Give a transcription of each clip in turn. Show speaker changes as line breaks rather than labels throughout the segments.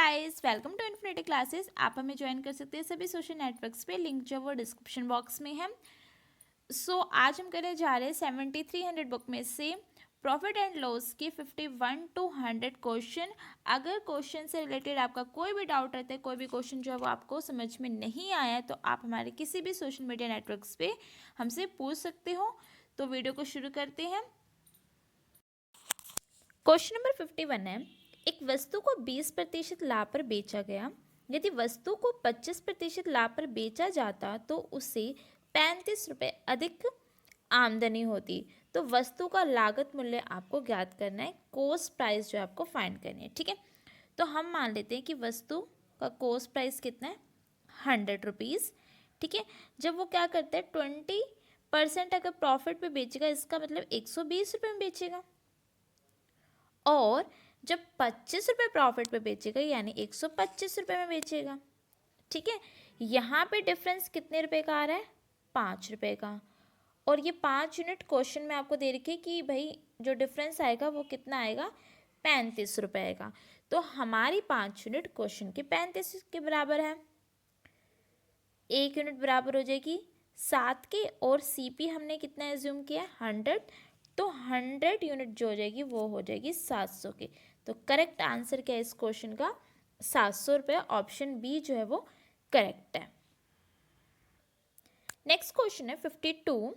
Guys, welcome to Infinity Classes. आप हमें join कर सकते हैं सभी सोशल नेटवर्क्स पे, लिंक जो वो डिस्क्रिप्शन बॉक्स में है। आज हम करने जा रहे हैं 7300 बुक में से प्रॉफिट एंड लॉस के 51 to 100 क्वेश्चन। अगर क्वेश्चन से रिलेटेड आपका कोई भी डाउट रहता है, कोई भी क्वेश्चन जो है वो आपको समझ में नहीं आया है, तो आप हमारे किसी भी सोशल मीडिया नेटवर्क्स पे हमसे पूछ सकते हो। तो वीडियो को शुरू करते हैं। क्वेश्चन नंबर 51 है, एक वस्तु को 20% लाभ पर बेचा गया। यदि वस्तु को 25% लाभ पर बेचा जाता तो उसे 35 रुपये अधिक आमदनी होती। तो वस्तु का लागत मूल्य आपको ज्ञात करना है, कॉस्ट प्राइस जो आपको फाइंड करनी है। ठीक है, तो हम मान लेते हैं कि वस्तु का कॉस्ट प्राइस कितना है, 100 रुपीज़। ठीक है, जब वो क्या करता है 20% अगर प्रॉफिट पे बेचेगा, इसका मतलब 120 रुपये में बेचेगा। और जब 25 रुपये प्रॉफिट पे बेचेगा यानी 125 रुपये में बेचेगा। ठीक है, यहाँ पे डिफरेंस कितने रुपए का आ रहा है, 5 रुपये का। और ये 5 यूनिट क्वेश्चन में आपको दे रखी है कि भाई जो डिफरेंस आएगा वो कितना आएगा, 35 रुपये आएगा। तो हमारी 5 यूनिट क्वेश्चन के 35 के बराबर है। 1 यूनिट बराबर हो जाएगी 7 के, और CP हमने कितना एज्यूम किया, 100। तो 100 यूनिट जो हो जाएगी वो हो जाएगी 700 की। तो करेक्ट आंसर क्या है इस क्वेश्चन का, 700 रुपये। ऑप्शन बी जो है वो करेक्ट है। नेक्स्ट क्वेश्चन है 52,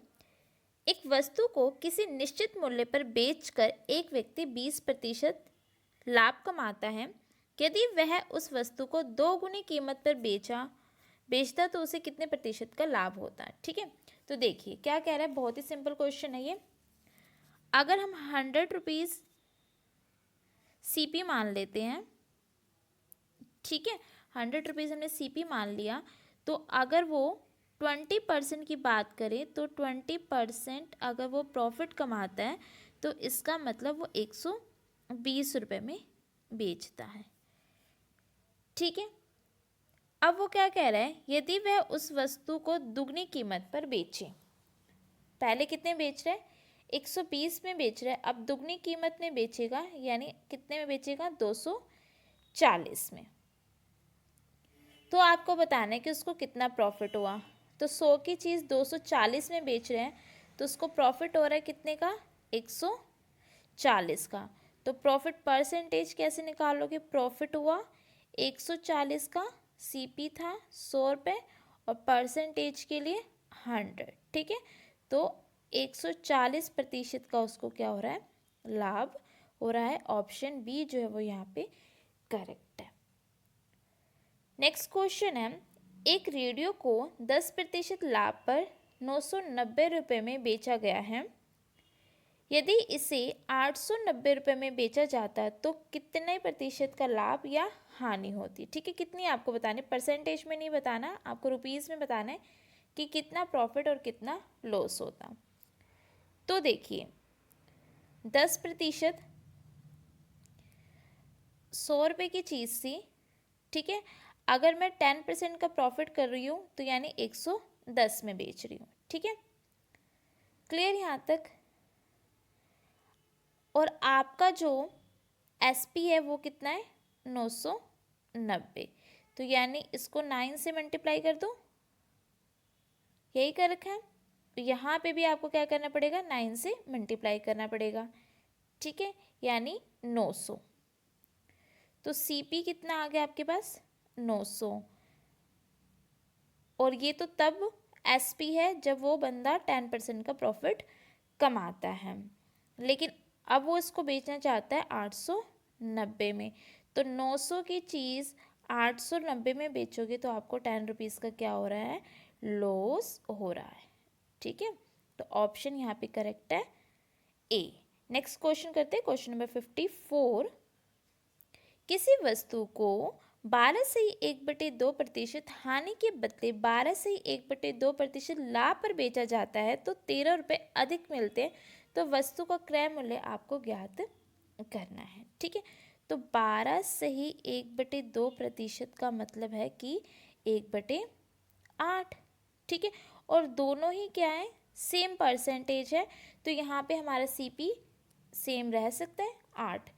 एक वस्तु को किसी निश्चित मूल्य पर बेचकर एक व्यक्ति 20% लाभ कमाता है। यदि वह उस वस्तु को 2 गुनी कीमत पर बेचता तो उसे कितने प्रतिशत का लाभ होता है। ठीक है, तो देखिए क्या कह रहा है, बहुत ही सिंपल क्वेश्चन है ये। अगर हम 100 रुपीज़ CP मान लेते हैं, ठीक है, 100 रुपीज़ हमने CP मान लिया, तो अगर वो 20% की बात करें तो 20% अगर वो प्रॉफिट कमाता है तो इसका मतलब वो 120 रुपये में बेचता है। ठीक है, अब वो क्या कह रहा है, यदि वह उस वस्तु को दुगनी कीमत पर बेचे। पहले कितने बेच रहा है, 120 में बेच रहा है, अब दुगनी कीमत में बेचेगा यानी कितने में बेचेगा, 240 में। तो आपको बताना है कि उसको कितना प्रॉफिट हुआ। तो 100 की चीज़ 240 में बेच रहे हैं तो उसको प्रॉफिट हो रहा है कितने का, 140 का। तो प्रॉफिट परसेंटेज कैसे निकालोगे, प्रॉफिट हुआ 140 का, CP था 100 रुपये, और परसेंटेज के लिए 100। ठीक है, तो 140% का उसको क्या हो रहा है, लाभ हो रहा है। ऑप्शन बी जो है वो यहाँ पे करेक्ट है। नेक्स्ट क्वेश्चन है, एक रेडियो को 10% लाभ पर 990 रुपये में बेचा गया है। यदि इसे 890 रुपये में बेचा जाता तो कितने प्रतिशत का लाभ या हानि होती। ठीक है, कितनी आपको बताने, परसेंटेज में नहीं बताना, आपको रुपीज़ में बताना है कि कितना प्रॉफिट और कितना लॉस होता। तो देखिए 10%, 100 रुपये की चीज़ थी। ठीक है, अगर मैं 10% का प्रॉफिट कर रही हूँ तो यानी 110 में बेच रही हूँ। ठीक है, क्लियर यहाँ तक। और आपका जो SP है वो कितना है, 990। तो यानी इसको 9 से मल्टीप्लाई कर दो, यही कर रखा है। तो यहाँ पे भी आपको क्या करना पड़ेगा, 9 से मल्टीप्लाई करना पड़ेगा। ठीक है, यानी 900। तो CP कितना आ गया आपके पास, 900। और ये तो तब SP है जब वो बंदा 10% का प्रॉफिट कमाता है, लेकिन अब वो इसको बेचना चाहता है 890 में। तो 900 की चीज़ 890 में बेचोगे तो आपको 10 रुपीज़ का क्या हो रहा है, लॉस हो रहा है। ठीक है, तो ऑप्शन यहाँ पे करेक्ट है, A। नेक्स्ट क्वेश्चन करते हैं, क्वेश्चन नंबर 54, किसी वस्तु को 12 से 1/2% हानि के बदले 12 से 1/2% लाभ पर बेचा जाता है तो 13 रुपये अधिक मिलते हैं। तो वस्तु का क्रय मूल्य आपको ज्ञात करना है। ठीक है, तो 12 से ही 1/2% का मतलब है कि 1/8। ठीक है, और दोनों ही क्या है, सेम परसेंटेज है, तो यहाँ पे हमारा CP सेम रह सकता है 8।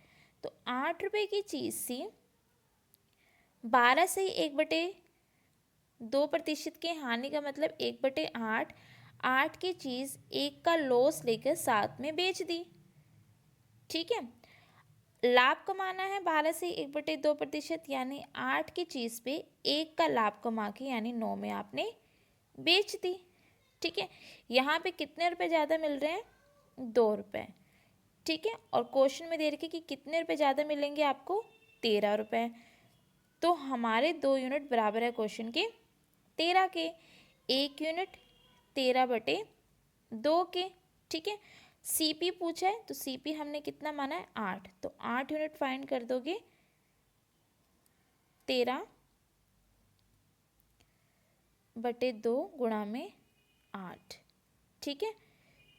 तो 8 रुपये की चीज़ थी, 12 से 1/2% की हानि का मतलब 1/8। 8 की चीज़ 1 का लॉस लेकर 7 में बेच दी। ठीक है, लाभ कमाना है 12 से 1/2%, यानी 8 की चीज़ पे 1 का लाभ कमा के यानी 9 में आपने बेच दी। ठीक है, यहाँ पे कितने रुपए ज़्यादा मिल रहे हैं? 2 रुपये। ठीक है, और क्वेश्चन में दे रखे कि कितने रुपए ज़्यादा मिलेंगे आपको? 13 रुपये। तो हमारे 2 यूनिट बराबर है क्वेश्चन के 13 के। 1 यूनिट 13/2 के। ठीक है, सीपी पूछा है तो सीपी हमने कितना माना है? 8। तो 8 यूनिट फाइंड कर दोगे 13/2 गुणा में 8। ठीक है,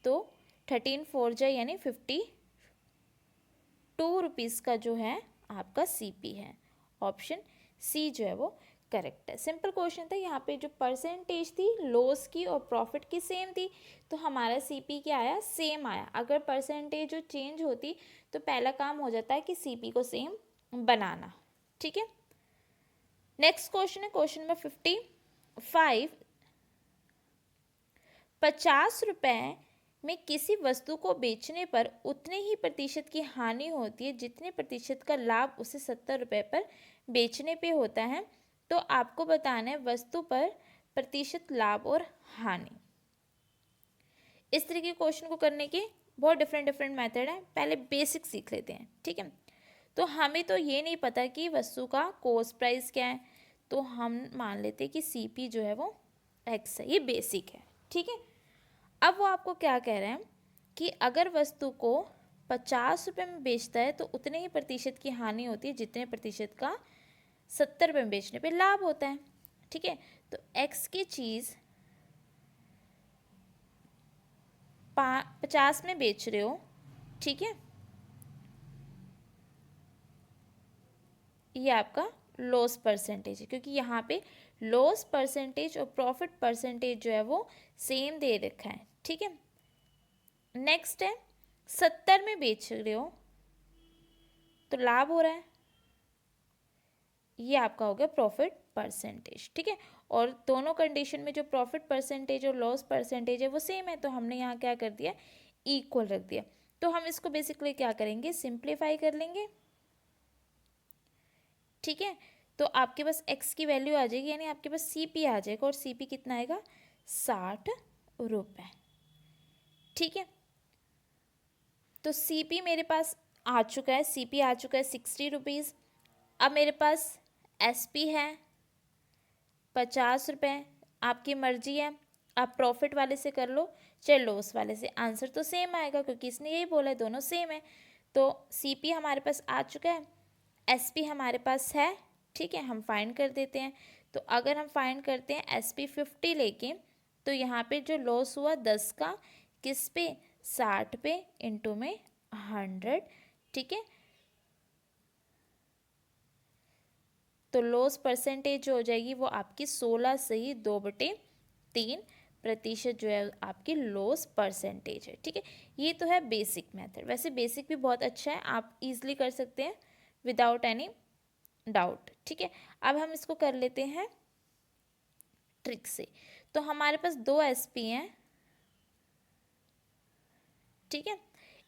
तो 13 4 जा यानी 52 रुपीज़ का जो है आपका सीपी है। ऑप्शन सी जो है वो करेक्ट है। सिंपल क्वेश्चन था। यहाँ पे जो परसेंटेज थी लॉस की और प्रॉफिट की सेम थी, तो हमारा सीपी क्या आया? सेम आया। अगर परसेंटेज जो चेंज होती तो पहला काम हो जाता है कि सीपी को सेम बनाना। ठीक है, नेक्स्ट क्वेश्चन है क्वेश्चन नंबर 55। 50 रुपये में किसी वस्तु को बेचने पर उतने ही प्रतिशत की हानि होती है जितने प्रतिशत का लाभ उसे 70 रुपये पर बेचने पे होता है। तो आपको बताना है वस्तु पर प्रतिशत लाभ और हानि। इस तरीके के क्वेश्चन को करने के बहुत डिफरेंट मेथड हैं। पहले बेसिक सीख लेते हैं। ठीक है, तो हमें तो ये नहीं पता कि वस्तु का कॉस्ट प्राइस क्या है, तो हम मान लेते हैं कि सीपी जो है वो एक्स है। ये बेसिक है। ठीक है, अब वो आपको क्या कह रहे हैं कि अगर वस्तु को 50 रुपये में बेचता है तो उतने ही प्रतिशत की हानि होती है जितने प्रतिशत का 70 रुपये में बेचने पे लाभ होता है। ठीक है, तो एक्स की चीज़ 50 में बेच रहे हो। ठीक है, ये आपका लॉस परसेंटेज है, क्योंकि यहाँ पे लॉस परसेंटेज और प्रॉफिट परसेंटेज जो है वो सेम दे रखा है। ठीक है, नेक्स्ट है 70 में बेच रहे हो तो लाभ हो रहा है, ये आपका हो गया प्रॉफिट परसेंटेज। ठीक है, और दोनों कंडीशन में जो प्रॉफिट परसेंटेज और लॉस परसेंटेज है वो सेम है, तो हमने यहाँ क्या कर दिया? इक्वल रख दिया। तो हम इसको बेसिकली क्या करेंगे? सिंप्लीफाई कर लेंगे। ठीक है, तो आपके पास x की वैल्यू आ जाएगी, यानी आपके पास सीपी आ जाएगा, और सीपी कितना आएगा? 60 रुपये। ठीक है, तो सीपी मेरे पास आ चुका है, सीपी आ चुका है 60 रुपीज़। अब मेरे पास एसपी है 50 रुपये। आपकी मर्जी है, आप प्रॉफिट वाले से कर लो चाहे लॉस वाले से, आंसर तो सेम आएगा क्योंकि इसने यही बोला है, दोनों सेम है। तो सीपी हमारे पास आ चुका है, एसपी हमारे पास है। ठीक है, हम फाइंड कर देते हैं। तो अगर हम फाइंड करते हैं एसपी 50 लेके, तो यहाँ पे जो लॉस हुआ 10 का, किस पे? 60 पे, इंटू में 100। ठीक है, तो लॉस परसेंटेज जो हो जाएगी वो आपकी 16 से ही 2/3% जो है आपकी लॉस परसेंटेज है। ठीक है, ये तो है बेसिक मेथड। वैसे बेसिक भी बहुत अच्छा है, आप इजीली कर सकते हैं विदाउट एनी डाउट। ठीक है, अब हम इसको कर लेते हैं ट्रिक से। तो हमारे पास 2 एसपी हैं। ठीक है,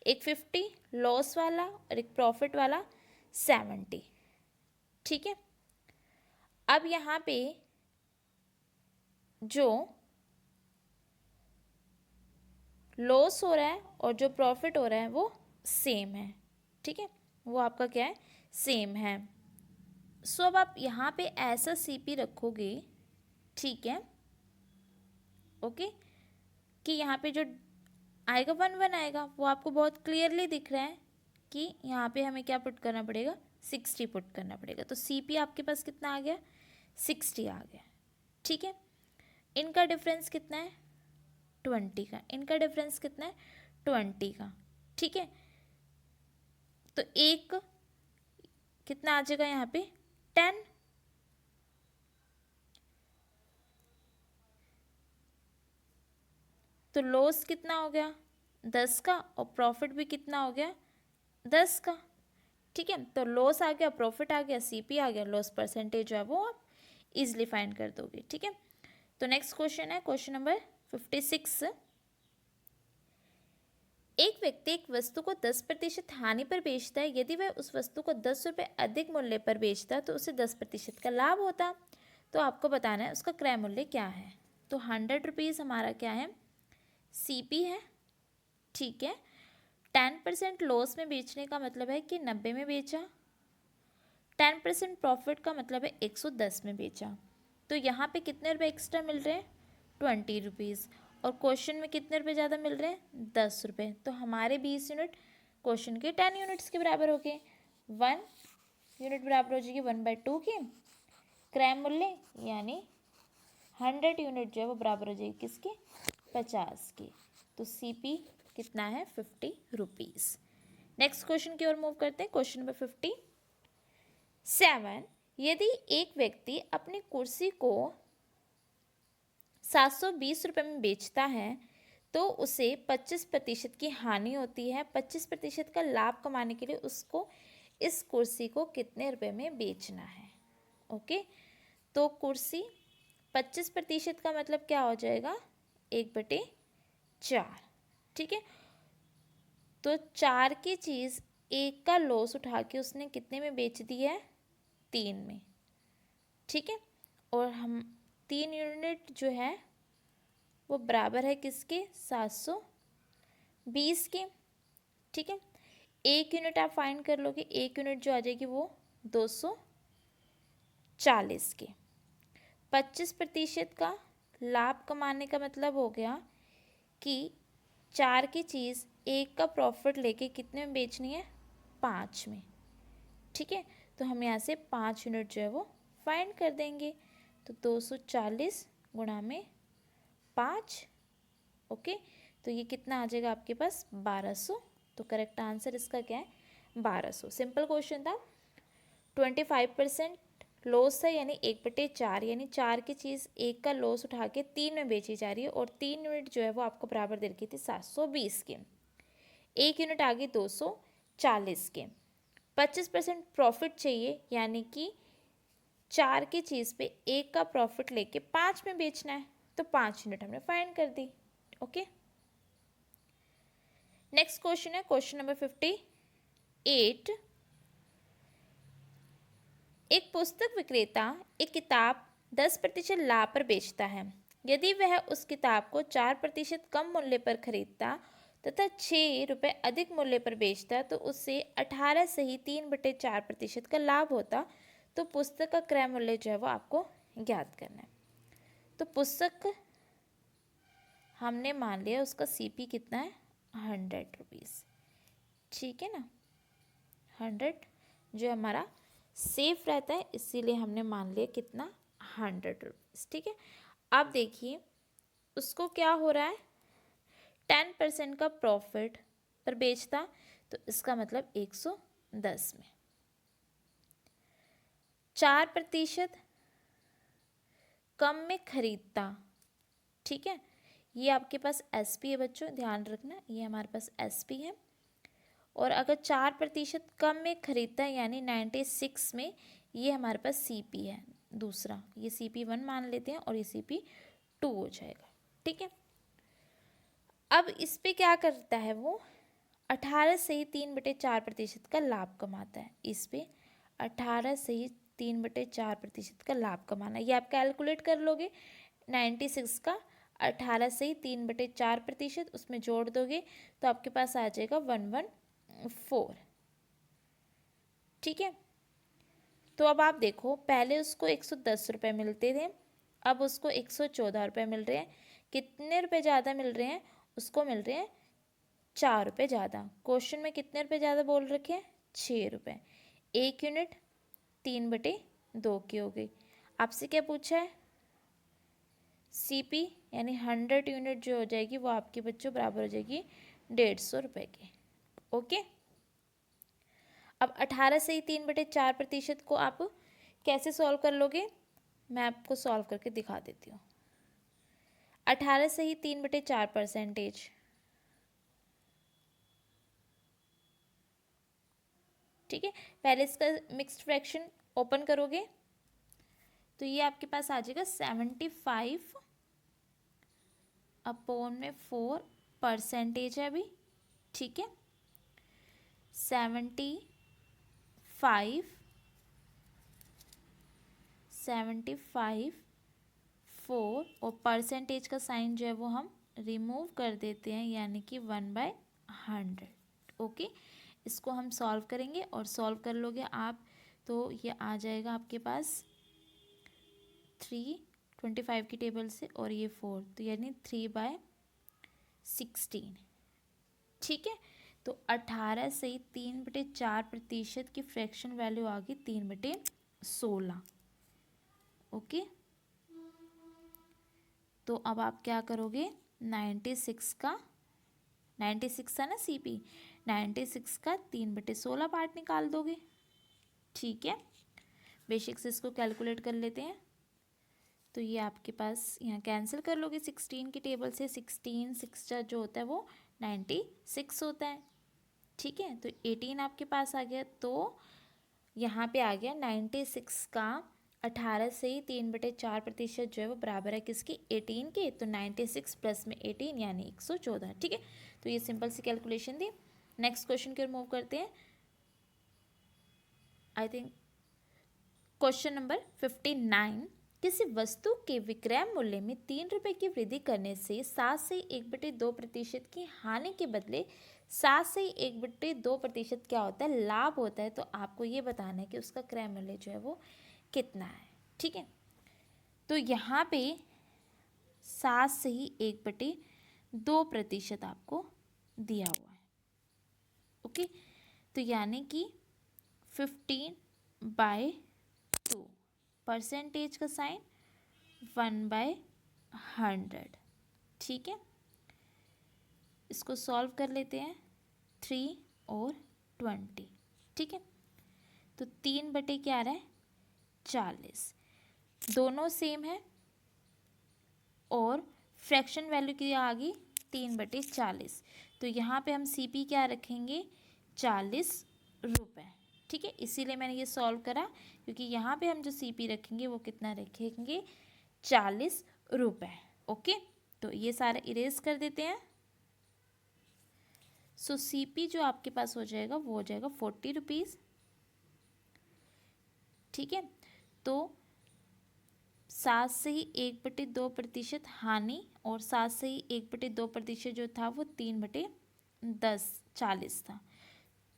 एक 50 लॉस वाला और एक प्रॉफिट वाला 70। ठीक है, अब यहाँ पे जो लॉस हो रहा है और जो प्रॉफिट हो रहा है वो सेम है। ठीक है, वो आपका क्या है? सेम है। सो अब आप यहाँ पे ऐसा सीपी रखोगे। ठीक है, ओके, कि यहाँ पे जो आएगा 1 1 आएगा, वो आपको बहुत क्लियरली दिख रहा है कि यहाँ पे हमें क्या पुट करना पड़ेगा? 60 पुट करना पड़ेगा। तो सीपी आपके पास कितना आ गया? 60 आ गया। ठीक है, इनका डिफरेंस कितना है? 20 का। इनका डिफरेंस कितना है? 20 का। ठीक है, तो एक कितना आ जाएगा यहाँ पे? 10। तो लॉस कितना हो गया? 10 का, और प्रॉफिट भी कितना हो गया? 10 का। ठीक है, तो लॉस आ गया, प्रॉफिट आ गया, सीपी आ गया, लॉस परसेंटेज जो है वो आप इजिली फाइंड कर दोगे। ठीक है, तो नेक्स्ट क्वेश्चन है क्वेश्चन नंबर 56। एक व्यक्ति एक वस्तु को 10% हानि पर बेचता है। यदि वह उस वस्तु को 10 रुपये अधिक मूल्य पर बेचता तो उसे 10% का लाभ होता। तो आपको बताना है उसका क्रय मूल्य क्या है। तो 100 रुपीज़ हमारा क्या है, सीपी है। ठीक है, 10% लॉस में बेचने का मतलब है कि 90 में बेचा, 10% प्रॉफिट का मतलब है 110 में बेचा। तो यहाँ पे कितने रुपए एक्स्ट्रा मिल रहे हैं, 20 रुपीज़। और क्वेश्चन में कितने रुपए ज़्यादा मिल रहे हैं, 10 रुपये। तो हमारे 20 यूनिट क्वेश्चन के 10 यूनिट्स के बराबर हो गए। 1 यूनिट बराबर हो जाएगी 1/2 की। क्रय मूल्य यानी 100 यूनिट जो है वो बराबर हो जाएगी किसकी, 50 की। तो सीपी कितना है, 50 रुपीज़। नेक्स्ट क्वेश्चन की ओर मूव करते हैं, क्वेश्चन नंबर 57। यदि एक व्यक्ति अपनी कुर्सी को 720 रुपये में बेचता है तो उसे 25% की हानि होती है। 25% का लाभ कमाने के लिए उसको इस कुर्सी को कितने रुपए में बेचना है। ओके, तो कुर्सी 25% का मतलब क्या हो जाएगा, 1/4। ठीक है, तो 4 की चीज़ 1 का लॉस उठा के उसने कितने में बेच दी है, 3 में। ठीक है, और हम 3 यूनिट जो है वो बराबर है किसके, 720 के। ठीक है, 1 यूनिट आप फाइंड कर लोगे, 1 यूनिट जो आ जाएगी वो 240 के। 25% का लाभ कमाने का मतलब हो गया कि 4 की चीज़ 1 का प्रॉफिट लेके कितने में बेचनी है, 5 में। ठीक है, तो हम यहाँ से 5 यूनिट जो है वो फाइंड कर देंगे। तो 240 गुणा में 5। ओके, तो ये कितना आ जाएगा आपके पास, 1200। तो करेक्ट आंसर इसका क्या है, 1200। सिंपल क्वेश्चन था। 25% लॉस है यानी 1/4, यानी 4 की चीज़ 1 का लॉस उठा के 3 में बेची जा रही है। और 3 यूनिट जो है वो आपको बराबर दे रखी थी 720 के। 1 यूनिट आ गई 240 के। 25% प्रॉफिट चाहिए यानी कि 4 की चीज़ पे 1 का प्रॉफिट लेके 5 में बेचना है। तो 5 यूनिट हमने फाइंड कर दी। ओके, नेक्स्ट क्वेश्चन है क्वेश्चन नंबर 58। एक पुस्तक विक्रेता एक किताब 10% लाभ पर बेचता है। यदि वह उस किताब को 4% कम मूल्य पर खरीदता तथा 6 रुपये अधिक मूल्य पर बेचता तो उससे 18 सही 3/4% का लाभ होता। तो पुस्तक का क्रय मूल्य जो है वो आपको ज्ञात करना है। तो पुस्तक हमने मान लिया उसका सीपी कितना है, 100 रुपीज़। ठीक है ना, 100 जो हमारा सेफ रहता है इसीलिए हमने मान लिया कितना, 100 रुपीज़। ठीक है, अब देखिए उसको क्या हो रहा है, 10% का प्रॉफिट पर बेचता तो इसका मतलब 110 में। 4% कम में खरीदता। ठीक है, ये आपके पास एसपी है बच्चों, ध्यान रखना, ये हमारे पास एसपी है। और अगर 4% कम में खरीदता है यानी 96 में, ये हमारे पास सीपी है दूसरा। ये CP1 मान लेते हैं और ये CP2 हो जाएगा। ठीक है, अब इस पे क्या करता है वो, 18 सही 3/4% का लाभ कमाता है। इस पे 18 सही 3/4% का लाभ कमाना, ये आप कैलकुलेट कर लोगे। 96 का 18 सही 3/4% उसमें जोड़ दोगे तो आपके पास आ जाएगा 114। ठीक है, तो अब आप देखो पहले उसको 110 रुपये मिलते थे, अब उसको 114 रुपये मिल रहे हैं। कितने रुपए ज़्यादा मिल रहे हैं, उसको मिल रहे हैं 4 रुपये ज़्यादा। क्वेश्चन में कितने रुपए ज़्यादा बोल रखे हैं, 6 रुपये। 1 यूनिट 3/2 की हो गई। आपसे क्या पूछा है, सीपी यानी 100 यूनिट जो हो जाएगी वो आपके बच्चों बराबर हो जाएगी 150 रुपये के। ओके, अब 18 से ही 3/4% को आप कैसे सॉल्व कर लोगे, मैं आपको सॉल्व करके दिखा देती हूँ। 18 से ही 3/4%, ठीक है, पहले इसका मिक्स्ड फ्रैक्शन ओपन करोगे तो ये आपके पास आ जाएगा 75 अपॉन में 4% है अभी, ठीक है, 75 4 और परसेंटेज का साइन जो है वो हम रिमूव कर देते हैं, यानी कि 1/100। ओके, इसको हम सॉल्व करेंगे और सॉल्व कर लोगे आप तो ये आ जाएगा आपके पास 325 की टेबल से और ये 4, तो यानी 3/16। ठीक है, तो 18 से ही 3/4% की फ्रैक्शन वैल्यू आ गई 3/16। ओके, तो अब आप क्या करोगे, 96 था ना सीपी, 96 का 3/16 पार्ट निकाल दोगे। ठीक है, बेसिक से इसको कैलकुलेट कर लेते हैं तो ये आपके पास यहाँ कैंसिल कर लोगे 16 की टेबल से, 16 6 जो होता है वो 96 होता है। ठीक है, तो 18 आपके पास आ गया, तो यहाँ पे आ गया 96 का 18 से ही 3/4% जो है वो बराबर है किसकी, 18 के, तो 96 प्लस में 18 यानी 114। ठीक है, तो ये सिंपल सी कैलकुलेशन थी। नेक्स्ट क्वेश्चन की ओर मूव करते हैं। आई थिंक क्वेश्चन नंबर 59, किसी वस्तु के विक्रय मूल्य में 3 रुपये की वृद्धि करने से 7 से 1/2% की हानि के बदले 7 से 1/2% क्या होता है, लाभ होता है। तो आपको ये बताना है कि उसका क्रय मूल्य जो है वो कितना है। ठीक है, तो यहाँ पे 7 से ही 1/2% आपको दिया हुआ है। ओके, तो यानी कि 15/2, परसेंटेज का साइन 1/100। ठीक है, इसको सॉल्व कर लेते हैं, 3 और 20। ठीक है, तो 3 क्या आ रहा है, 40, दोनों सेम है और फ्रैक्शन वैल्यू की आ गई 3/40। तो यहाँ पे हम सीपी क्या रखेंगे, 40 रुपये। ठीक है, इसीलिए मैंने ये सॉल्व करा, क्योंकि यहाँ पे हम जो सीपी रखेंगे वो कितना रखेंगे, 40 रुपये। ओके, तो ये सारा इरेज कर देते हैं। सो सीपी जो आपके पास हो जाएगा वो हो जाएगा 40 रुपीज़। ठीक है, तो 7 से ही 1/2% हानि और 7 से ही 1/2% जो था वो 3/10 40 था।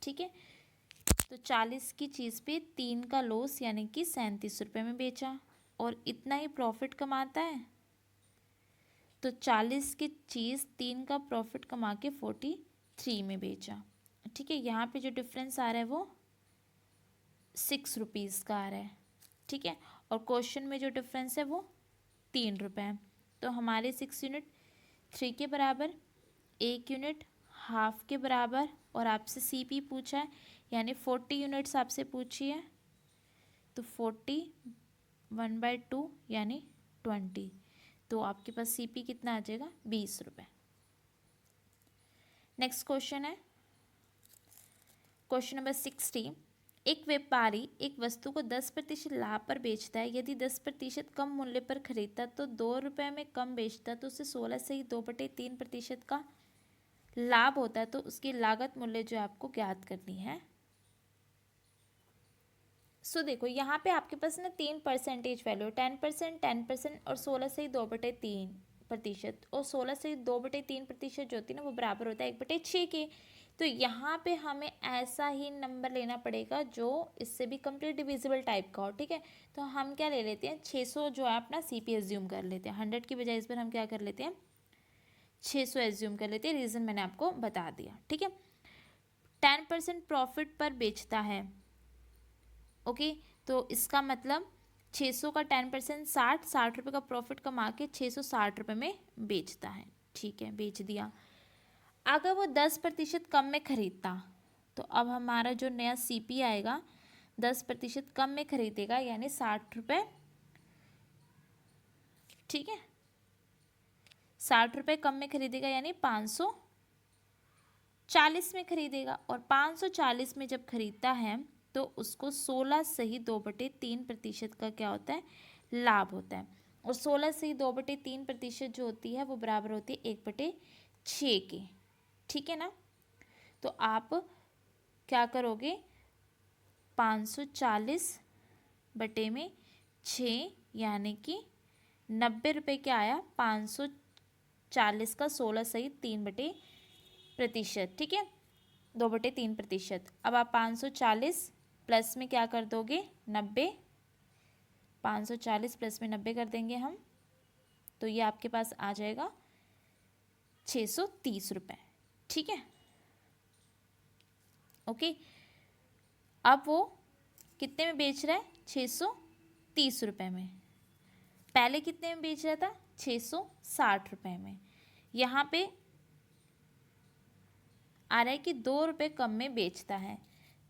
ठीक है, तो 40 की चीज़ पे 3 का लॉस यानी कि 37 रुपये में बेचा और इतना ही प्रॉफिट कमाता है, तो 40 की चीज़ 3 का प्रॉफिट कमा के 43 में बेचा। ठीक है, यहाँ पे जो डिफरेंस आ रहा है वो 6 रुपीज़ का आ रहा है। ठीक है, और क्वेश्चन में जो डिफरेंस है वो 3 रुपये है। तो हमारे 6 यूनिट 3 के बराबर, 1 यूनिट हाफ के बराबर, और आपसे सीपी पूछा है यानी 40 यूनिट्स आपसे पूछी है, तो 40 1/2 यानी 20, तो आपके पास सीपी कितना आ जाएगा, 20 रुपये। नेक्स्ट क्वेश्चन है क्वेश्चन नंबर 60, एक व्यापारी एक वस्तु को 10% लाभ पर बेचता है। यदि 10% कम मूल्य पर खरीदता तो 2 रुपये में कम बेचता तो उसे 16 से ही 2/3% का लाभ होता है। तो उसकी लागत मूल्य जो आपको ज्ञात करनी है। सो देखो यहाँ पे आपके पास ना 3 परसेंटेज वैल्यू, 10%, 10% और 16 से ही 2/3%, और 16 से 2/3% जो होती है ना वो बराबर होता है 1/6 के। तो यहाँ पे हमें ऐसा ही नंबर लेना पड़ेगा जो इससे भी कंप्लीट डिविजिबल टाइप का हो। ठीक है, तो हम क्या ले लेते हैं, 600 जो है अपना सीपी एज्यूम कर लेते हैं, 100 की बजाय इस पर हम क्या कर लेते हैं, 600 एज्यूम कर लेते हैं। रीज़न मैंने आपको बता दिया। ठीक है, 10% प्रॉफिट पर बेचता है। ओके, तो इसका मतलब 600 का 10%, 60 रुपये का प्रॉफिट कमा के 660 रुपये में बेचता है। ठीक है, बेच दिया। अगर वो 10% कम में खरीदता तो अब हमारा जो नया सीपी आएगा 10% कम में खरीदेगा यानी 60 रुपये। ठीक है, 60 रुपये कम में खरीदेगा यानी 500 540 में खरीदेगा और 540 में जब खरीदता है तो उसको 16 सही 2/3% का क्या होता है, लाभ होता है। और 16 सही 2/3% जो होती है वो बराबर होती है 1/6 के। ठीक है ना। तो आप क्या करोगे, 540 बटे में 6 यानी कि 90 रुपये क्या आया, 540 का 16 सही 3/प्रतिशत। ठीक है, 2/3%। अब आप 540 प्लस में क्या कर दोगे, 90। 540 प्लस में 90 कर देंगे हम, तो ये आपके पास आ जाएगा 630 रुपये। ठीक है, ओके। अब वो कितने में बेच रहा है, 630 रुपये में। पहले कितने में बेच रहा था, 660 रुपये में। यहाँ पे आ रहा है कि 2 रुपये कम में बेचता है,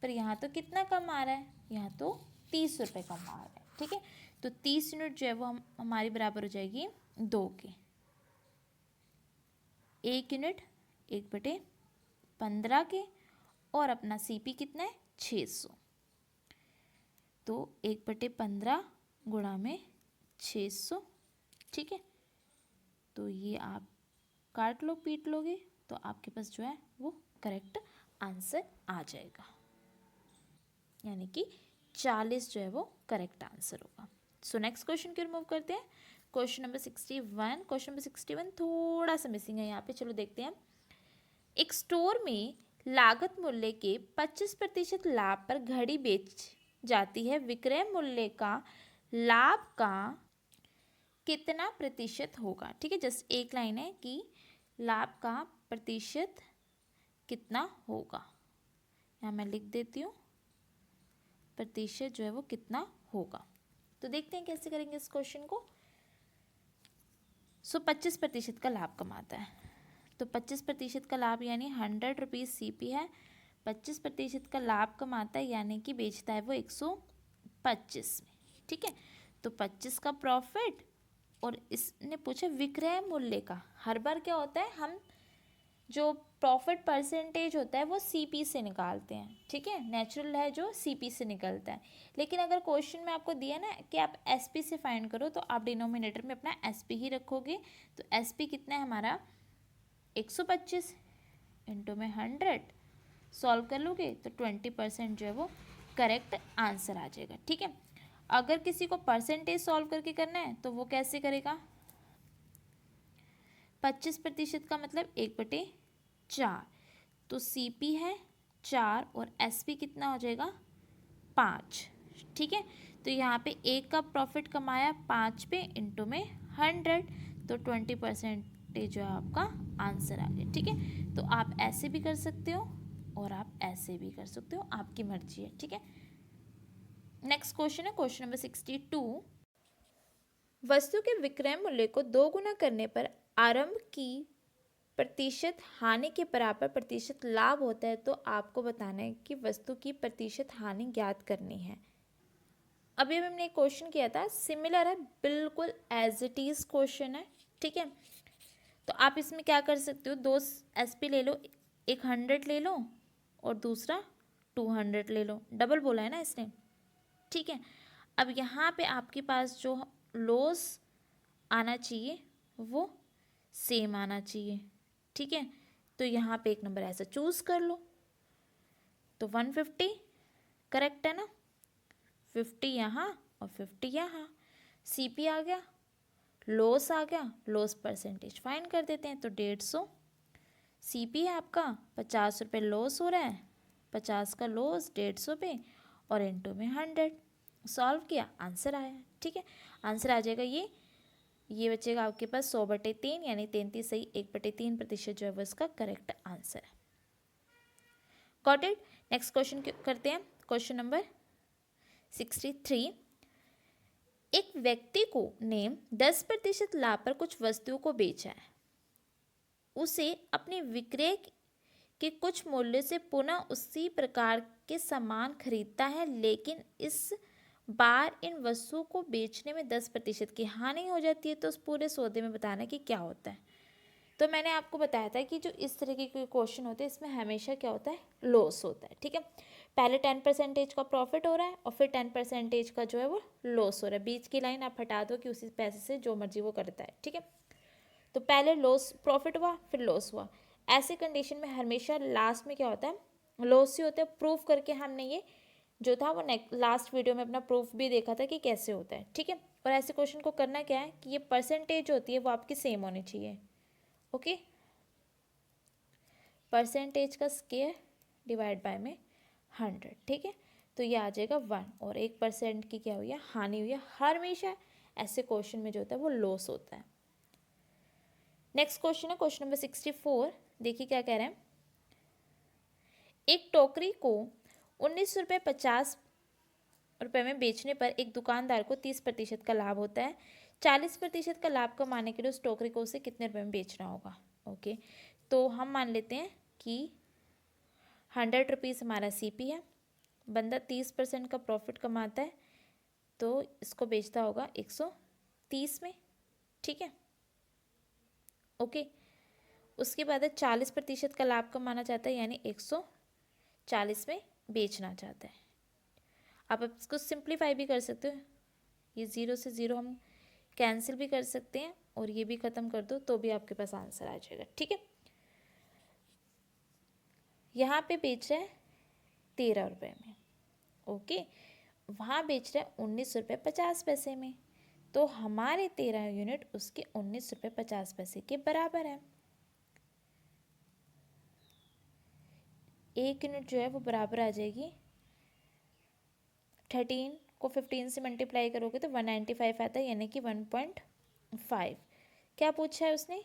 पर यहाँ तो कितना कम आ रहा है, यहाँ तो 30 रुपये कम आ रहा है। ठीक है, तो 30 यूनिट जो है वो हमारी बराबर हो जाएगी 2 के। 1 यूनिट 1/15 के, और अपना सीपी कितना है, 600। तो 1/15 गुणा में 600। ठीक है, तो ये आप काट लो, पीट लोगे, तो आपके पास जो है वो करेक्ट आंसर आ जाएगा, यानी कि 40 जो है वो करेक्ट आंसर होगा। सो नेक्स्ट क्वेश्चन को रिमूव करते हैं। Question number 61। क्वेश्चन नंबर 61 थोड़ा सा मिसिंग है यहाँ पे, चलो देखते हैं। एक स्टोर में लागत मूल्य के 25% लाभ पर घड़ी बेच जाती है, विक्रय मूल्य का लाभ का कितना प्रतिशत होगा। ठीक है, जस्ट एक लाइन है कि लाभ का प्रतिशत कितना होगा, यहाँ मैं लिख देती हूँ, प्रतिशत जो है वो कितना होगा। तो देखते हैं कैसे करेंगे इस क्वेश्चन को। 25% का लाभ कमाता है, तो 25% का लाभ यानी 100 रुपीज़ सीपी है, 25% का लाभ कमाता है यानी कि बेचता है वो 125 में। ठीक है, तो 25 का प्रॉफिट, और इसने पूछा विक्रय मूल्य का। हर बार क्या होता है, हम जो प्रॉफिट परसेंटेज होता है वो सीपी से निकालते हैं। ठीक है, नेचुरल है जो सीपी से निकलता है। लेकिन अगर क्वेश्चन में आपको दिया ना कि आप एसपी से फाइंड करो, तो आप डिनोमिनेटर में अपना एसपी ही रखोगे। तो एसपी कितना है हमारा, 125 इंटू में 100 सॉल्व कर लोगे तो 20% जो है वो करेक्ट आंसर आ जाएगा। ठीक है, अगर किसी को परसेंटेज सॉल्व करके करना है तो वो कैसे करेगा, 25% का मतलब 1/4, तो सीपी है 4 और एसपी कितना हो जाएगा, 5। ठीक है, तो यहाँ पे 1 का प्रॉफिट कमाया 5 पे इंटू में 100, तो 20% जो है आपका आंसर आ गया। ठीक है, तो आप ऐसे भी कर सकते हो और आप ऐसे भी कर सकते हो, आपकी मर्जी है। ठीक है, नेक्स्ट क्वेश्चन है क्वेश्चन नंबर 62। वस्तु के विक्रय मूल्य को 2 गुना करने पर आरंभ की प्रतिशत हानि के बराबर प्रतिशत लाभ होता है, तो आपको बताना है कि वस्तु की प्रतिशत हानि ज्ञात करनी है। अभी हमने एक क्वेश्चन किया था, सिमिलर है, बिल्कुल एज इट इज क्वेश्चन है। ठीक है, तो आप इसमें क्या कर सकते हो, 2 एसपी ले लो, एक 100 ले लो और दूसरा 200 ले लो, डबल बोला है ना इसने। ठीक है, अब यहाँ पे आपके पास जो लॉस आना चाहिए वो सेम आना चाहिए। ठीक है, तो यहाँ पे एक नंबर ऐसा चूज कर लो, तो 150 करेक्ट है ना, 50 यहाँ और 50 यहाँ, सीपी आ गया, लॉस आ गया, लॉस परसेंटेज फाइंड कर देते हैं, तो 150। सीपी है आपका 50 रुपये लॉस हो रहा है, 50 का लॉस 150 पे और इंटू में 100 सॉल्व किया, आंसर आया। ठीक है, आंसर आ जाएगा ये बचेगा आपके पास 100/3 यानी 33 सही 1/3% जो है वो इसका करेक्ट आंसर है। Got it. नेक्स्ट क्वेश्चन करते हैं, क्वेश्चन नंबर 63। एक व्यक्ति को ने 10% लाभ पर कुछ वस्तुओं को बेचा है, उसे अपने विक्रय के कुछ मूल्य से पुनः उसी प्रकार के सामान खरीदता है, लेकिन इस बार इन वस्तुओं को बेचने में 10% की हानि हो जाती है, तो उस पूरे सौदे में बताना कि क्या होता है। तो मैंने आपको बताया था कि जो इस तरीके के क्वेश्चन होते हैं इसमें हमेशा क्या होता है, लॉस होता है। ठीक है, पहले 10% का प्रॉफिट हो रहा है और फिर 10% का जो है वो लॉस हो रहा है। बीच की लाइन आप हटा दो कि उसी पैसे से जो मर्जी वो करता है। ठीक है, तो पहले लॉस, प्रॉफिट हुआ फिर लॉस हुआ। ऐसे कंडीशन में हमेशा लास्ट में क्या होता है, लॉस ही होता है। प्रूफ करके हमने ये जो था वो लास्ट वीडियो में अपना प्रूफ भी देखा था कि कैसे होता है। ठीक है, और ऐसे क्वेश्चन को करना क्या है कि ये परसेंटेज होती है वो आपकी सेम होनी चाहिए। ओके, परसेंटेज का स्क्वायर डिवाइड बाय में 100। ठीक है, तो ये आ जाएगा 1 और 1% की क्या हुई है, हानि हुई है। हमेशा ऐसे क्वेश्चन में जो होता है वो लॉस होता है। नेक्स्ट क्वेश्चन है क्वेश्चन नंबर 64। देखिए क्या कह रहे हैं, एक टोकरी को 19 रुपये 50 रुपये में बेचने पर एक दुकानदार को 30% का लाभ होता है। 40% का लाभ कमाने के लिए उस टोकरी को उसे कितने रुपए में बेचना होगा। ओके, तो हम मान लेते हैं कि 100 रुपीज़ हमारा सीपी है, बंदा 30% का प्रॉफिट कमाता है तो इसको बेचता होगा 130 में। ठीक है, ओके, उसके बाद है 40% का लाभ कमाना चाहता है यानी 140 में बेचना चाहता है। आप इसको सिंप्लीफाई भी कर सकते हो, ये 0 से 0 हम कैंसिल भी कर सकते हैं और ये भी ख़त्म कर दो तो भी आपके पास आंसर आ जाएगा। ठीक है, यहाँ पे बेच रहा है 13 रुपये में, ओके, वहाँ बेच रहा है 19 रुपये 50 पैसे में, तो हमारे 13 यूनिट उसके 19 रुपये 50 पैसे के बराबर है। एक यूनिट जो है वो बराबर आ जाएगी 13 को 15 से मल्टीप्लाई करोगे तो 195 आता है यानी कि 1.5। क्या पूछा है उसने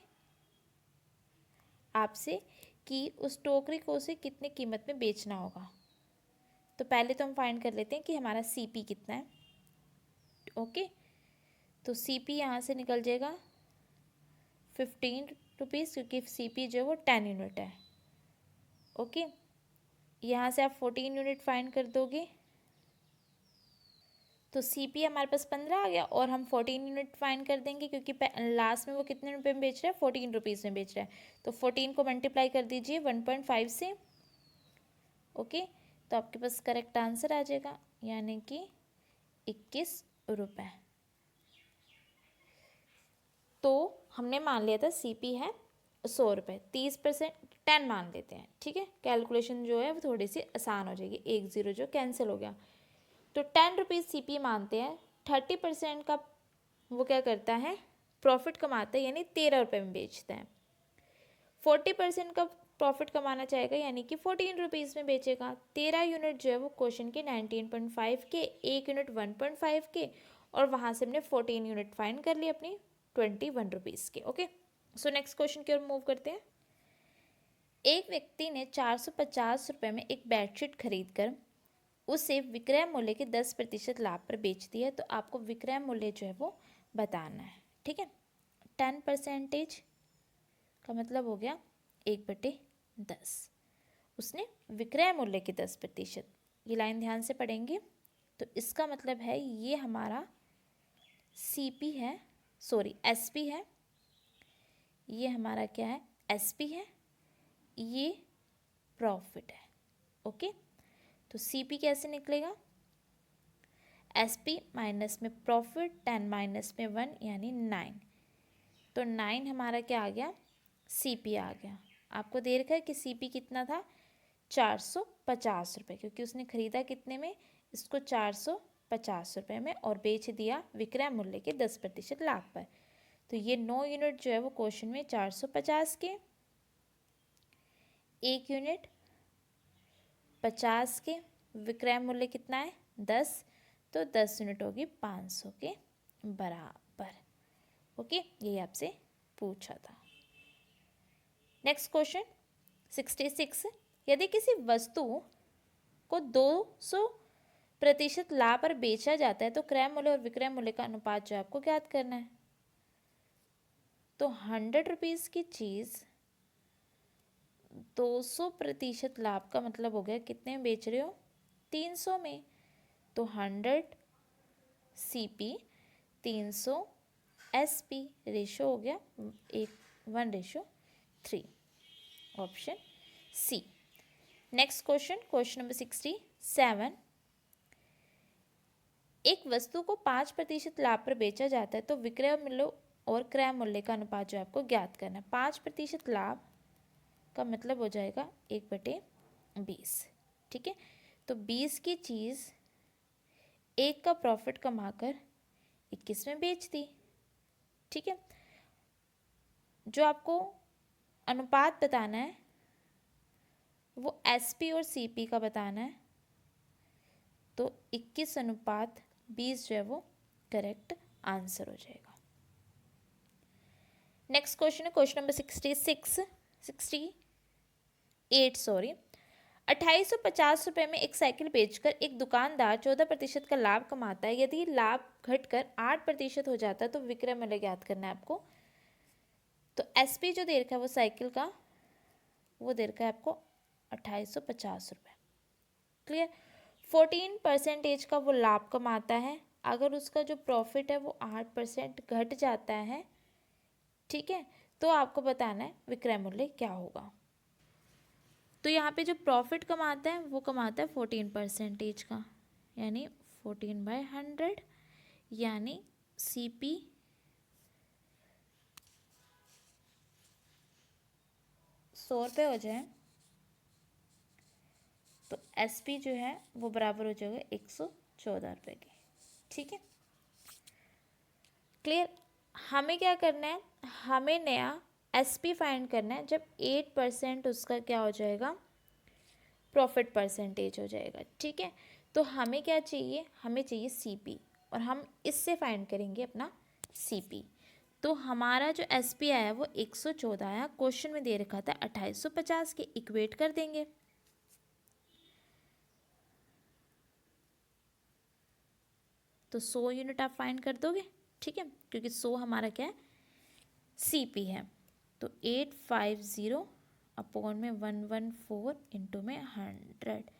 आपसे कि उस टोकरी को उसे कितने कीमत में बेचना होगा। तो पहले तो हम फाइंड कर लेते हैं कि हमारा सीपी कितना है। ओके, तो सीपी यहाँ से निकल जाएगा 15 रुपीज़ क्योंकि सीपी जो है वो 10 यूनिट है। ओके, यहाँ से आप 14 यूनिट फाइंड कर दोगे तो सीपी हमारे पास 15 आ गया और हम 14 यूनिट फाइंड कर देंगे क्योंकि लास्ट में वो कितने रुपए में बेच रहा है, 14 रुपीज़ में बेच रहा है। तो 14 को मल्टीप्लाई कर दीजिए 1.5 से। ओके, तो आपके पास करेक्ट आंसर आ जाएगा यानी कि 21 रुपये। तो हमने मान लिया था सीपी है 100 रुपये, 30% 10 मान लेते हैं। ठीक है, कैलकुलेशन जो है वो थोड़ी सी आसान हो जाएगी, 1 0 जो कैंसिल हो गया। तो 10 रुपीज़ सीपी मानते हैं, 30% का वो क्या करता है, प्रॉफिट कमाता है यानी 13 रुपये में बेचता है। 40% का प्रॉफिट कमाना चाहेगा यानी कि 14 रुपीज़ में बेचेगा। 13 यूनिट जो है वो क्वेश्चन के 19.5 के, एक यूनिट 1.5 के और वहाँ से हमने 14 यूनिट फाइंड कर लिए अपनी 21 रुपीज़ के। ओके, सो नेक्स्ट क्वेश्चन की ओर मूव करते हैं। एक व्यक्ति ने 450 रुपये में एक बेडशीट खरीद कर उसे विक्रय मूल्य के 10% लाभ पर बेच दिया, तो आपको विक्रय मूल्य जो है वो बताना है। ठीक है, 10% का मतलब हो गया 1/10, उसने विक्रय मूल्य के 10%। ये लाइन ध्यान से पढ़ेंगे तो इसका मतलब है ये हमारा सीपी है, सॉरी एसपी है, ये हमारा क्या है, एसपी है, ये प्रॉफिट है। ओके, तो सीपी कैसे निकलेगा, एसपी माइनस में प्रॉफिट, 10 माइनस में 1 यानी 9, तो 9 हमारा क्या आ गया, सीपी आ गया। आपको दे रखा है कि सीपी कितना था, 450 रुपये, क्योंकि उसने खरीदा कितने में, इसको 450 रुपये में और बेच दिया विक्रय मूल्य के 10% लाभ पर। तो ये 9 यूनिट जो है वो क्वेश्चन में 450 के, एक यूनिट 50 के, विक्रय मूल्य कितना है 10, तो 10 यूनिट होगी 500 के बराबर। ओके, ये आपसे पूछा था। नेक्स्ट क्वेश्चन 66, यदि किसी वस्तु को 200% लाभ पर बेचा जाता है तो क्रय मूल्य और विक्रय मूल्य का अनुपात जो आपको ज्ञात करना है। तो 100 रुपीज़ की चीज़ 200% लाभ का मतलब हो गया कितने में बेच रहे हो, 300 में, तो 100 सीपी 300 एसपी, रेशो हो गया 1:3। 3, option C. Next question, question number 67। एक वस्तु को 5% लाभ पर बेचा जाता है तो विक्रय मूल्य और क्रय मूल्य का अनुपात जो है आपको ज्ञात करना है। 5% लाभ का मतलब हो जाएगा 1/20, ठीक है। तो 20 की चीज़ 1 का प्रॉफिट कमाकर 21 में बेच दी, ठीक है। जो आपको अनुपात बताना है वो एसपी और सीपी का बताना है। तो 21/20 जो है वो करेक्ट आंसर हो जाएगा। नेक्स्ट क्वेश्चन है क्वेश्चन नंबर 68 सॉरी। 2850 रुपये में एक साइकिल बेचकर एक दुकानदार 14% का लाभ कमाता है। यदि लाभ घटकर 8% हो जाता है तो विक्रय मूल्य ज्ञात करना है आपको। तो एसपी जो दे रखा है वो साइकिल का, वो दे रखा है आपको 2850 रुपये, क्लियर। 14% का वो लाभ कमाता है। अगर उसका जो प्रॉफिट है वो 8% घट जाता है, ठीक है, तो आपको बताना है विक्रय मूल्य क्या होगा। तो यहाँ पे जो प्रॉफिट कमाता है वो कमाता है 14% का, यानी 14/100, यानी सीपी 100 रुपये हो जाए तो एसपी जो है वो बराबर हो जाएगा 114 रुपये के, ठीक है, क्लियर। हमें क्या करना है, हमें नया एसपी फाइंड करना है जब 8% उसका क्या हो जाएगा, प्रॉफिट परसेंटेज हो जाएगा, ठीक है। तो हमें क्या चाहिए, हमें चाहिए सीपी, और हम इससे फाइंड करेंगे अपना सीपी। तो हमारा जो एसपी आया वो 114 आया, क्वेश्चन में दे रखा था 2850 के, इक्वेट कर देंगे। तो 100 यूनिट आप फाइंड कर दोगे, ठीक है, क्योंकि 100 हमारा क्या है, सीपी है। तो 850 अपॉन में 114 इंटू में 100,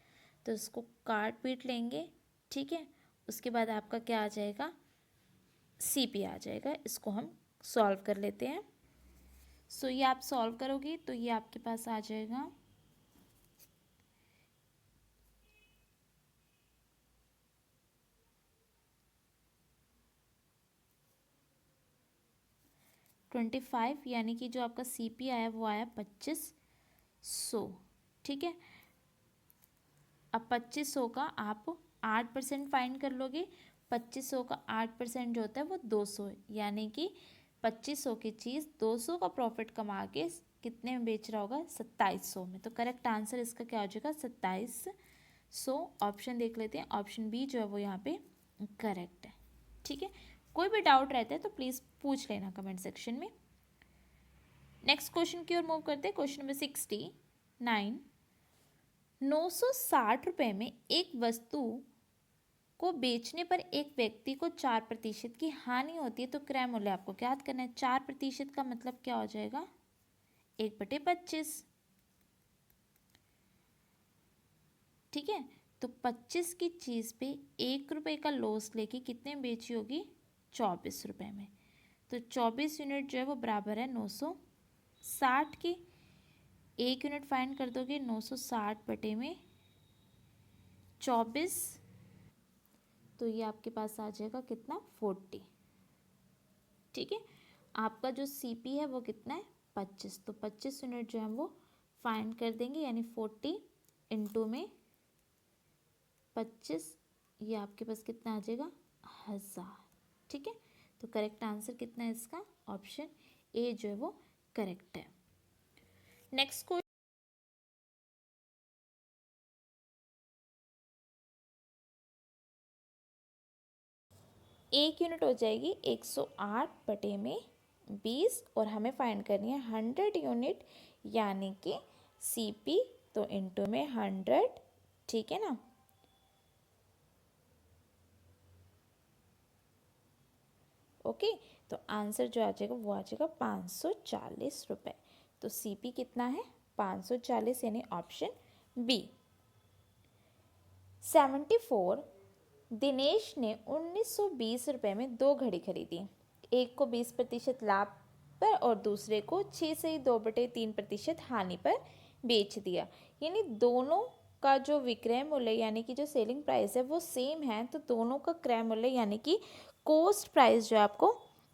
तो इसको काट पीट लेंगे, ठीक है। उसके बाद आपका क्या आ जाएगा, सीपी आ जाएगा। इसको हम सॉल्व कर लेते हैं। सो ये आप सॉल्व करोगे तो ये आपके पास आ जाएगा 25, यानी कि जो आपका सीपी आया वो आया 2500, ठीक है। अब 2500 का आप 8% फाइंड कर लोगे। 2500 का 8% जो होता है वो 200 है, यानी कि 2500 की चीज़ 200 का प्रॉफिट कमा के कितने में बेच रहा होगा, 2700 में। तो करेक्ट आंसर इसका क्या हो जाएगा, 2700। ऑप्शन देख लेते हैं, ऑप्शन बी जो है वो यहाँ पे करेक्ट है, ठीक है। कोई भी डाउट रहता है तो प्लीज़ पूछ लेना कमेंट सेक्शन में। नेक्स्ट क्वेश्चन की ओर मूव करते हैं, क्वेश्चन नंबर 69। 960 रुपये में एक वस्तु को बेचने पर एक व्यक्ति को 4% की हानि होती है तो क्रय मूल्य आपको ज्ञात करना है। 4% का मतलब क्या हो जाएगा, 1/25, ठीक है। तो 25 की चीज़ पे 1 रुपये का लॉस लेके कितने में बेची होगी, 24 रुपये में। तो 24 यूनिट जो है वो बराबर है 960 की। 1 यूनिट फाइंड कर दोगे, 960 बटे में 24, तो ये आपके पास आ जाएगा कितना, 40, ठीक है। आपका जो सीपी है वो कितना है, 25, तो 25 यूनिट जो है वो फाइंड कर देंगे, यानी 40 इंटू में 25, ये आपके पास कितना आ जाएगा, 1000, ठीक है। तो करेक्ट आंसर कितना है इसका, ऑप्शन ए जो है वो करेक्ट है। नेक्स्ट क्वेश्चन, 1 यूनिट हो जाएगी 108 बटे में 20, और हमें फाइंड करनी है 100 यूनिट, यानी कि सीपी, तो इंटू में 100, ठीक है ना। ओके, तो आंसर जो आ जाएगा वो आ जाएगा 540 रुपये। तो सीपी कितना है, 540, यानी ऑप्शन बी। 74। दिनेश ने 1920 रुपये में 2 घड़ी खरीदी। एक को 20% लाभ पर और दूसरे को 6.2/3% हानि पर बेच दिया। यानी दोनों का जो विक्रय मूल्य यानी कि जो सेलिंग प्राइस है वो सेम है, तो दोनों का क्रय मूल्य यानी कि कॉस्ट प्राइस जो है आपको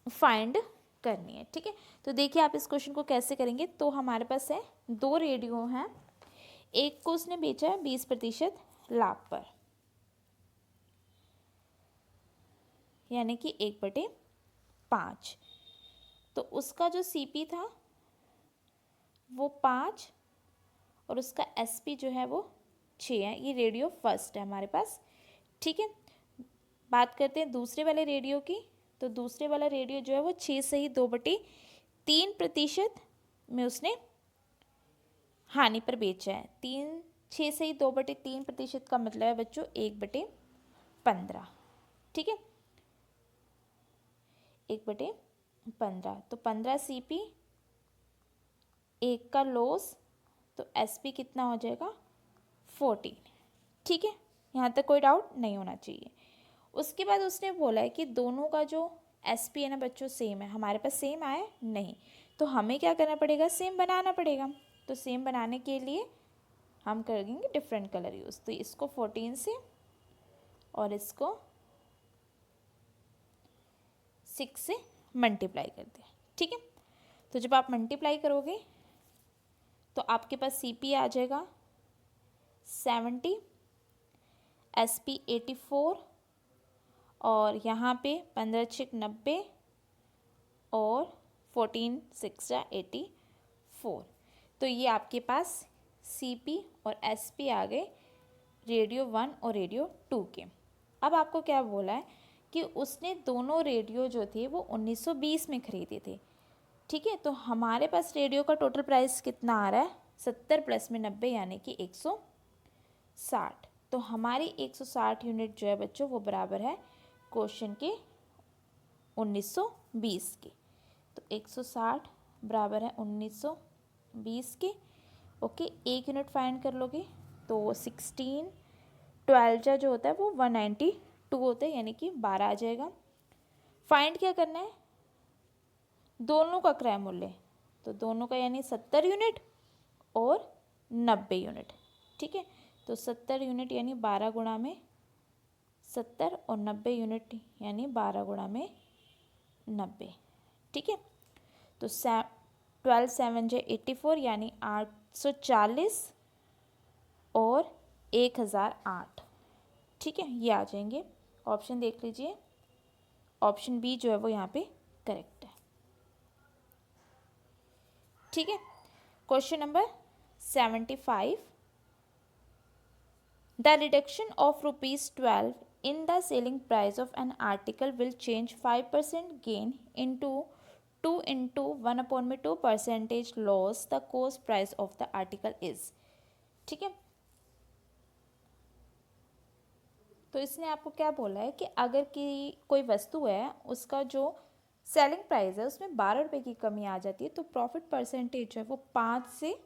फाइंड करनी है। ठीक है, तो देखिए आप इस क्वेश्चन को कैसे करेंगे। तो हमारे पास है 2 रेडियो हैं, एक को उसने बेचा है 20% लाभ पर, यानी कि 1/5। तो उसका जो सीपी था वो 5 और उसका एसपी जो है वो 6 है। ये रेडियो फर्स्ट है हमारे पास। ठीक है, बात करते हैं दूसरे वाले रेडियो की। तो दूसरे वाला रेडियो जो है वो 6.2/3% में उसने हानि पर बेचा है। 6.2/3% का मतलब है बच्चों 1/15। ठीक है, 1/15, तो 15 सीपी, 1 का लॉस, तो एसपी कितना हो जाएगा 14। ठीक है, यहाँ तक कोई डाउट नहीं होना चाहिए। उसके बाद उसने बोला है कि दोनों का जो एसपी है ना बच्चों सेम है। हमारे पास सेम आया नहीं, तो हमें क्या करना पड़ेगा, सेम बनाना पड़ेगा। तो सेम बनाने के लिए हम करेंगे डिफरेंट कलर यूज़। तो इसको 14 से और इसको 6 से मल्टीप्लाई कर दिया। ठीक है, तो जब आप मल्टीप्लाई करोगे तो आपके पास सीपी आ जाएगा 70, एसपी 84 और यहाँ पे 15 6 90 और 14 6 84। तो ये आपके पास सीपी और एसपी आ गए रेडियो 1 और रेडियो 2 के। अब आपको क्या बोला है कि उसने दोनों रेडियो जो थे वो 1920 में ख़रीदे थे। ठीक है, तो हमारे पास रेडियो का टोटल प्राइस कितना आ रहा है, 70 प्लस में 90 यानी कि 160। तो हमारी 160 यूनिट जो है बच्चों वो बराबर है क्वेश्चन के 1920 के। तो 160 बराबर है 1920 के। ओके, एक यूनिट फाइंड कर लोगे तो 16 12 जो होता है वो 192 होता है, यानी कि 12 आ जाएगा। फाइंड क्या करना है, दोनों का क्रय मूल्य। तो दोनों का यानी 70 यूनिट और 90 यूनिट। ठीक है, तो 70 यूनिट यानी 12 गुणा में 70 और 90 यूनिट यानी 12 गुणा में 90। ठीक है, तो 12 7 जे 84 यानी 840 और 1008। ठीक है, ये आ जाएंगे। ऑप्शन देख लीजिए, ऑप्शन बी जो है वो यहाँ पे करेक्ट है। ठीक है, question number 75, the reduction of ₹12 in the selling price of an article will change 5% gain into 2 into 1/2% loss the cost price of the article is। ठीक है, तो इसने आपको क्या बोला है कि अगर कि कोई वस्तु है उसका जो सेलिंग प्राइस है उसमें 12 रुपये की कमी आ जाती है तो प्रॉफिट परसेंटेज है वो 5 से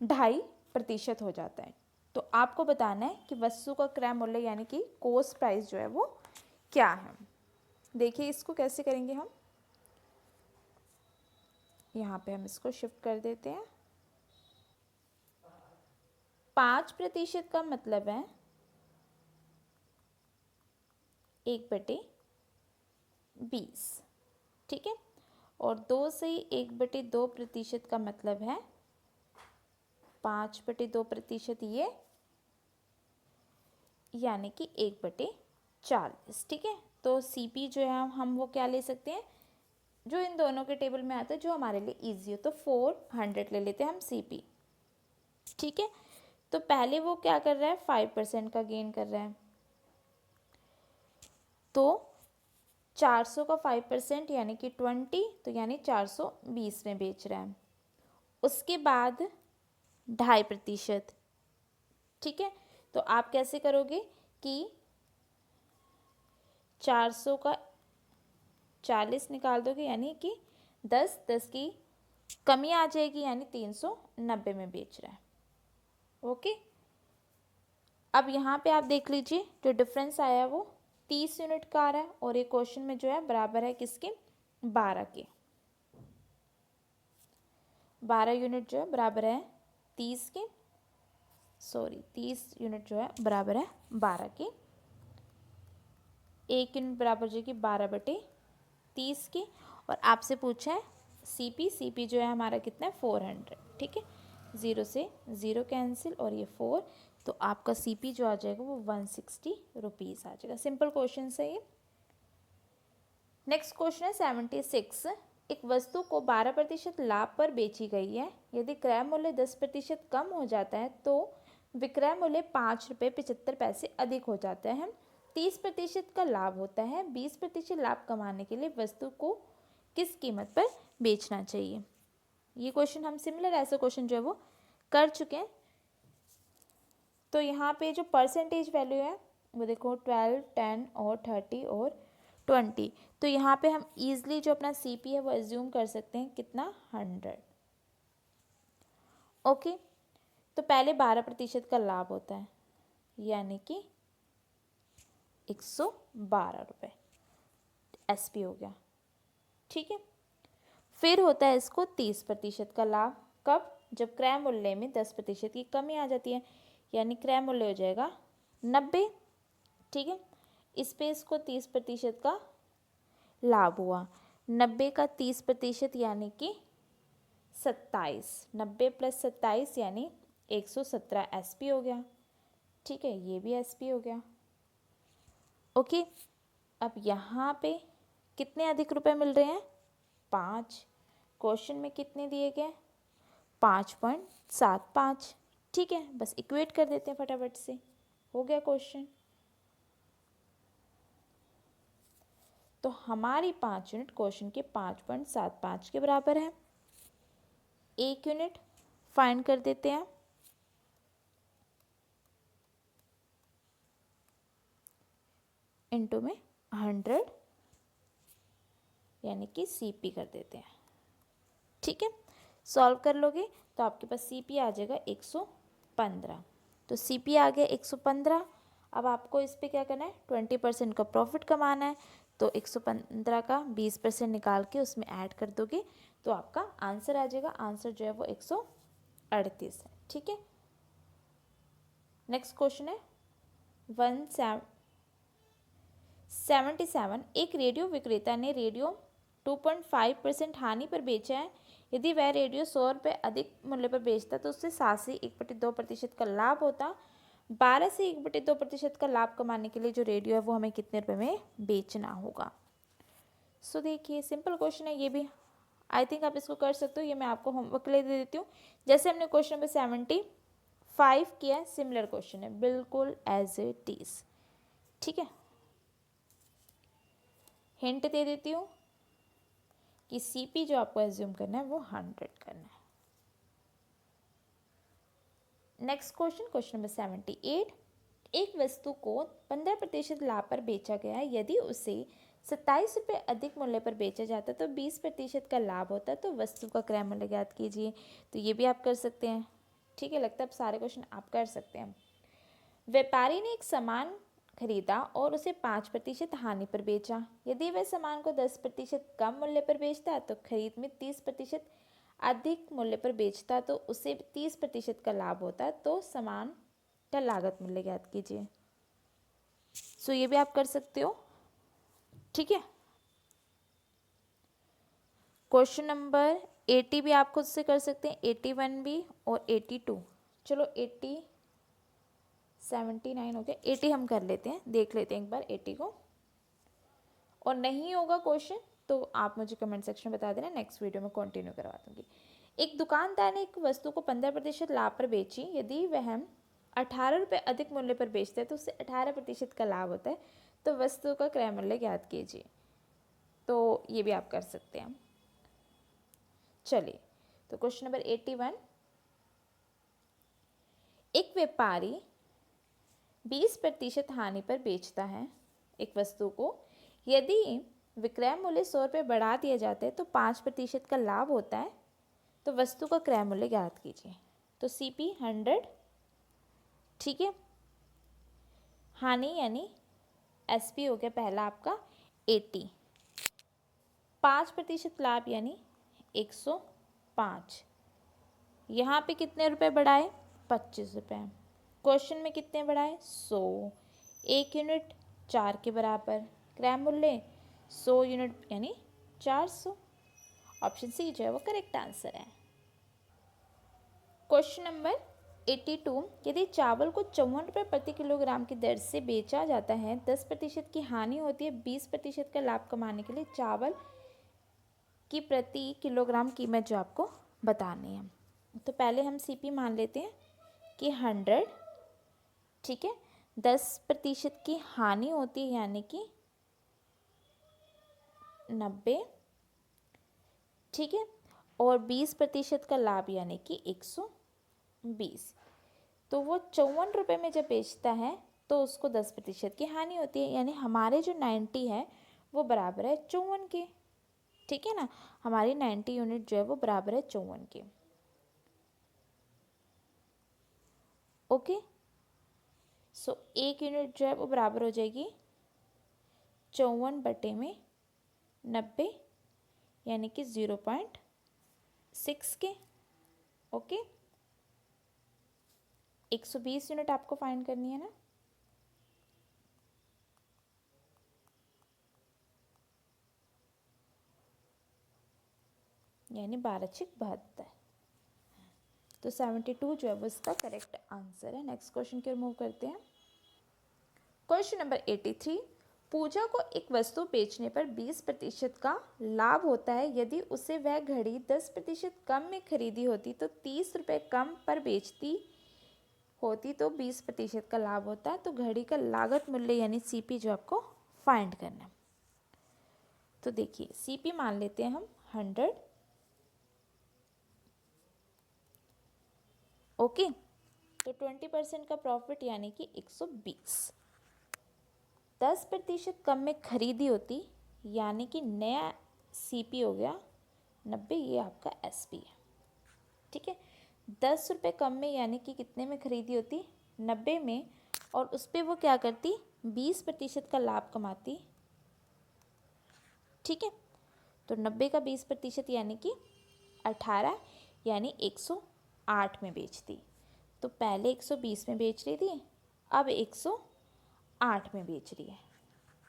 2.5% हो जाता है। तो आपको बताना है कि वस्तु का क्रय मूल्य यानी कि कॉस्ट प्राइस जो है वो क्या है। देखिए इसको कैसे करेंगे हम, यहाँ पे हम इसको शिफ्ट कर देते हैं। 5% का मतलब है 1/20। ठीक है, और 2 से 1/2% का मतलब है 5/2%, ये यानी कि 1/40। ठीक है, तो सीपी जो है हम वो क्या ले सकते हैं, जो इन दोनों के टेबल में आता है जो हमारे लिए इजी हो, तो 400 ले लेते हैं हम सीपी। ठीक है, तो पहले वो क्या कर रहा है 5% का गेन कर रहा है, तो 400 का 5% यानी कि 20, तो यानी 420 में बेच रहा है। उसके बाद 2.5%। ठीक है, तो आप कैसे करोगे कि 400 का 40 निकाल दोगे यानी कि 10 की कमी आ जाएगी यानी 390 में बेच रहा है। ओके, अब यहाँ पे आप देख लीजिए जो डिफरेंस आया है वो 30 यूनिट का आ रहा है और एक क्वेश्चन में जो है बराबर है किसके 12 के। 12 यूनिट जो है बराबर है 30 के, 30 यूनिट जो है बराबर है 12 के, 1 यूनिट बराबर जो कि 12/30 की। और आपसे पूछा है सीपी जो है हमारा कितना है 400, ठीक है। 0 से 0 कैंसिल और ये 4, तो आपका सीपी जो आ जाएगा वो 160 रुपीज़ आ जाएगा। सिंपल क्वेश्चन है ये। नेक्स्ट क्वेश्चन है 76। एक वस्तु को 12% लाभ पर बेची गई है। यदि क्रय मूल्य 10% कम हो जाता है तो विक्रय मूल्य 5 रुपये 75 पैसे अधिक हो जाता है। 30% का लाभ होता है। 20% लाभ कमाने के लिए वस्तु को किस कीमत पर बेचना चाहिए। ये क्वेश्चन हम सिमिलर ऐसे क्वेश्चन जो है वो कर चुके हैं। तो यहाँ पे जो परसेंटेज वैल्यू है वो देखो 12, 10 और 30 और 20। तो यहाँ पे हम ईजिली जो अपना सीपी है वो एज्यूम कर सकते हैं कितना 100। ओके, तो पहले 12% का लाभ होता है यानी कि 112 रुपये एसपी हो गया, ठीक है। फिर होता है इसको 30% का लाभ। कब? जब क्रय मूल्य में 10% की कमी आ जाती है, यानी क्रय मूल्य हो जाएगा 90, ठीक है। इस पे इसको 30% का लाभ हुआ। 90 का 30% यानी कि 27, 90 + 27 यानी 117 एसपी हो गया, ठीक है। ये भी एसपी हो गया। ओके, अब यहाँ पे कितने अधिक रुपए मिल रहे हैं 5। क्वेश्चन में कितने दिए गए 5.75, ठीक है। बस इक्वेट कर देते हैं फटाफट से, हो गया क्वेश्चन। तो हमारी 5 यूनिट क्वेश्चन के 5.75 के बराबर है। 1 यूनिट फाइंड कर देते हैं। इनटू में 100 यानी कि सीपी कर देते हैं, ठीक है। सॉल्व कर लोगे तो आपके पास सीपी आ जाएगा 115। तो सीपी आ गया 115। अब आपको इस पे क्या करना है 20% का प्रॉफिट कमाना है। तो 115 का 20% निकाल के उसमें ऐड कर दोगे तो आपका आंसर आ जाएगा। आंसर जो है वो 138 है, ठीक है। नेक्स्ट क्वेश्चन है 177। एक रेडियो विक्रेता ने रेडियो 2.5% हानि पर बेचा है। यदि वह रेडियो 100 रुपये अधिक मूल्य पर बेचता तो उससे 7 से 1/2% का लाभ होता। 12 से 1/2% का लाभ कमाने के लिए जो रेडियो है वो हमें कितने रुपए में बेचना होगा। सो देखिए सिंपल क्वेश्चन है ये भी। आई थिंक आप इसको कर सकते हो। ये मैं आपको होमवर्क के लिए दे देती हूँ। जैसे हमने क्वेश्चन नंबर 75 किया है, सिमिलर क्वेश्चन है बिल्कुल एज इट इज, ठीक है। हिंट दे देती हूँ कि सीपी जो आपको एज्यूम करना है वो 100 करना है। Next question, question number 78। एक वस्तु को 15% लाभ पर बेचा गया है। यदि उसे 27 रुपये अधिक मूल्य पर बेचा जाता तो 20% का लाभ होता। तो वस्तु का क्रय मूल्य ज्ञात कीजिए। तो ये भी आप कर सकते हैं, ठीक है। लगता है अब सारे क्वेश्चन आप कर सकते हैं। व्यापारी ने एक सामान खरीदा और उसे 5% हानि पर बेचा। यदि वह सामान को 10% कम मूल्य पर बेचता तो खरीद में 30% अधिक मूल्य पर बेचता तो उसे 30% का लाभ होता। तो सामान का लागत मूल्य ज्ञात कीजिए। सो ये भी आप कर सकते हो, ठीक है। क्वेश्चन नंबर 80 भी आप खुद से कर सकते हैं, 81 भी और 82। चलो 80, 79 हो गया, 80 हम कर लेते हैं, देख लेते हैं एक बार 80 को। और नहीं होगा क्वेश्चन तो आप मुझे कमेंट सेक्शन में बता देना, नेक्स्ट वीडियो में कंटिन्यू करवा दूंगी। एक दुकानदार ने एक वस्तु को 15% लाभ पर बेची। यदि वह 18 रुपये अधिक मूल्य पर बेचता है तो उससे 18% का लाभ होता है। तो वस्तु का क्रय मूल्य ज्ञात कीजिए। तो ये भी आप कर सकते हैं। चलिए तो क्वेश्चन नंबर 81। एक व्यापारी 20% हानि पर बेचता है एक वस्तु को। यदि विक्रय मूल्य 100 रुपये बढ़ा दिया जाता है तो 5% का लाभ होता है। तो वस्तु का क्रय मूल्य ज्ञात कीजिए। तो सीपी 100, ठीक है। हानि यानी एसपी हो गया पहला आपका 80। 5% लाभ यानी 105, यहाँ पे कितने रुपए बढ़ाए, 25 रुपये। क्वेश्चन में कितने बढ़ाए, 100। 1 यूनिट 4 के बराबर, क्रय मूल्य 100 यूनिट यानी 400। ऑप्शन सी जो है वो करेक्ट आंसर है। क्वेश्चन नंबर 82, यदि चावल को 54 रुपये प्रति किलोग्राम की दर से बेचा जाता है, 10% की हानि होती है, 20% का लाभ कमाने के लिए चावल की प्रति किलोग्राम कीमत जो आपको बतानी है। तो पहले हम सीपी मान लेते हैं कि 100, ठीक है। 10% की हानि होती है यानी कि 90, ठीक है, और 20% का लाभ यानी कि 120। तो वो 54 रुपये में जब बेचता है तो उसको 10% की हानि होती है, यानी हमारे जो 90 है वो बराबर है 54 के, ठीक है ना। हमारी 90 यूनिट जो है वो बराबर है 54 के। ओके, सो 1 यूनिट जो है वो बराबर हो जाएगी 54/90 यानी कि 0.6 के। ओके, 120 यूनिट आपको फाइंड करनी है ना। यानी 12×72, तो 72 जो है वो इसका करेक्ट आंसर है। नेक्स्ट क्वेश्चन की ओर मूव करते हैं। क्वेश्चन नंबर 83, पूजा को एक वस्तु बेचने पर 20% का लाभ होता है। यदि उसे वह घड़ी 10% कम में खरीदी होती तो 30 रुपये कम पर बेचती होती तो 20% का लाभ होता है। तो घड़ी का लागत मूल्य यानी सीपी जो आपको फाइंड करना है। तो देखिए सीपी मान लेते हैं हम 100। ओके, तो 20% का प्रॉफिट यानी कि 120। 10% कम में खरीदी होती यानी कि नया सीपी हो गया 90, ये आपका एसपी है, ठीक है। 10 रुपये कम में यानी कि कितने में खरीदी होती, 90 में, और उस पर वो क्या करती, 20% का लाभ कमाती, ठीक है। तो 90 का 20% यानी कि 18, यानी 108 में बेचती। तो पहले 120 में बेच रही थी, अब 108 में बेच रही है,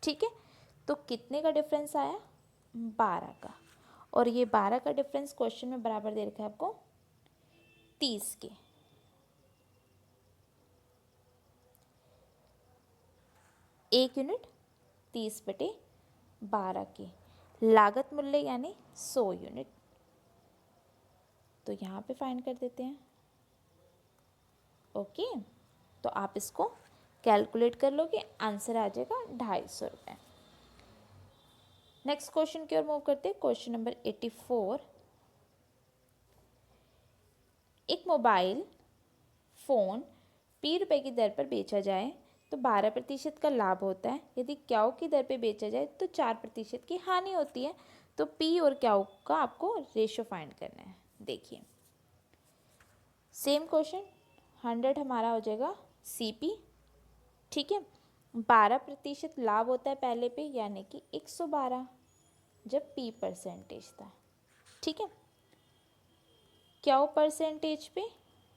ठीक है। तो कितने का डिफरेंस आया, 12 का, और ये 12 का डिफरेंस क्वेश्चन में बराबर दे रखा है आपको 30 के। एक यूनिट 30/12 की लागत मूल्य यानी 100 यूनिट। तो यहाँ पे फाइंड कर देते हैं। ओके, तो आप इसको कैलकुलेट कर लोगे, आंसर आ जाएगा 250 रुपये। नेक्स्ट क्वेश्चन की ओर मूव करते हैं। क्वेश्चन नंबर 84, एक मोबाइल फ़ोन ₹P की दर पर बेचा जाए तो 12% का लाभ होता है। यदि क्याऊ की दर पर बेचा जाए तो 4% की हानि होती है। तो पी और क्याऊ का आपको रेशो फाइंड करना है। देखिए सेम क्वेश्चन, 100 हमारा हो जाएगा सीपी, ठीक है। 12% लाभ होता है पहले पे यानी कि 112 जब पी परसेंटेज था, ठीक है। क्याऊ परसेंटेज पे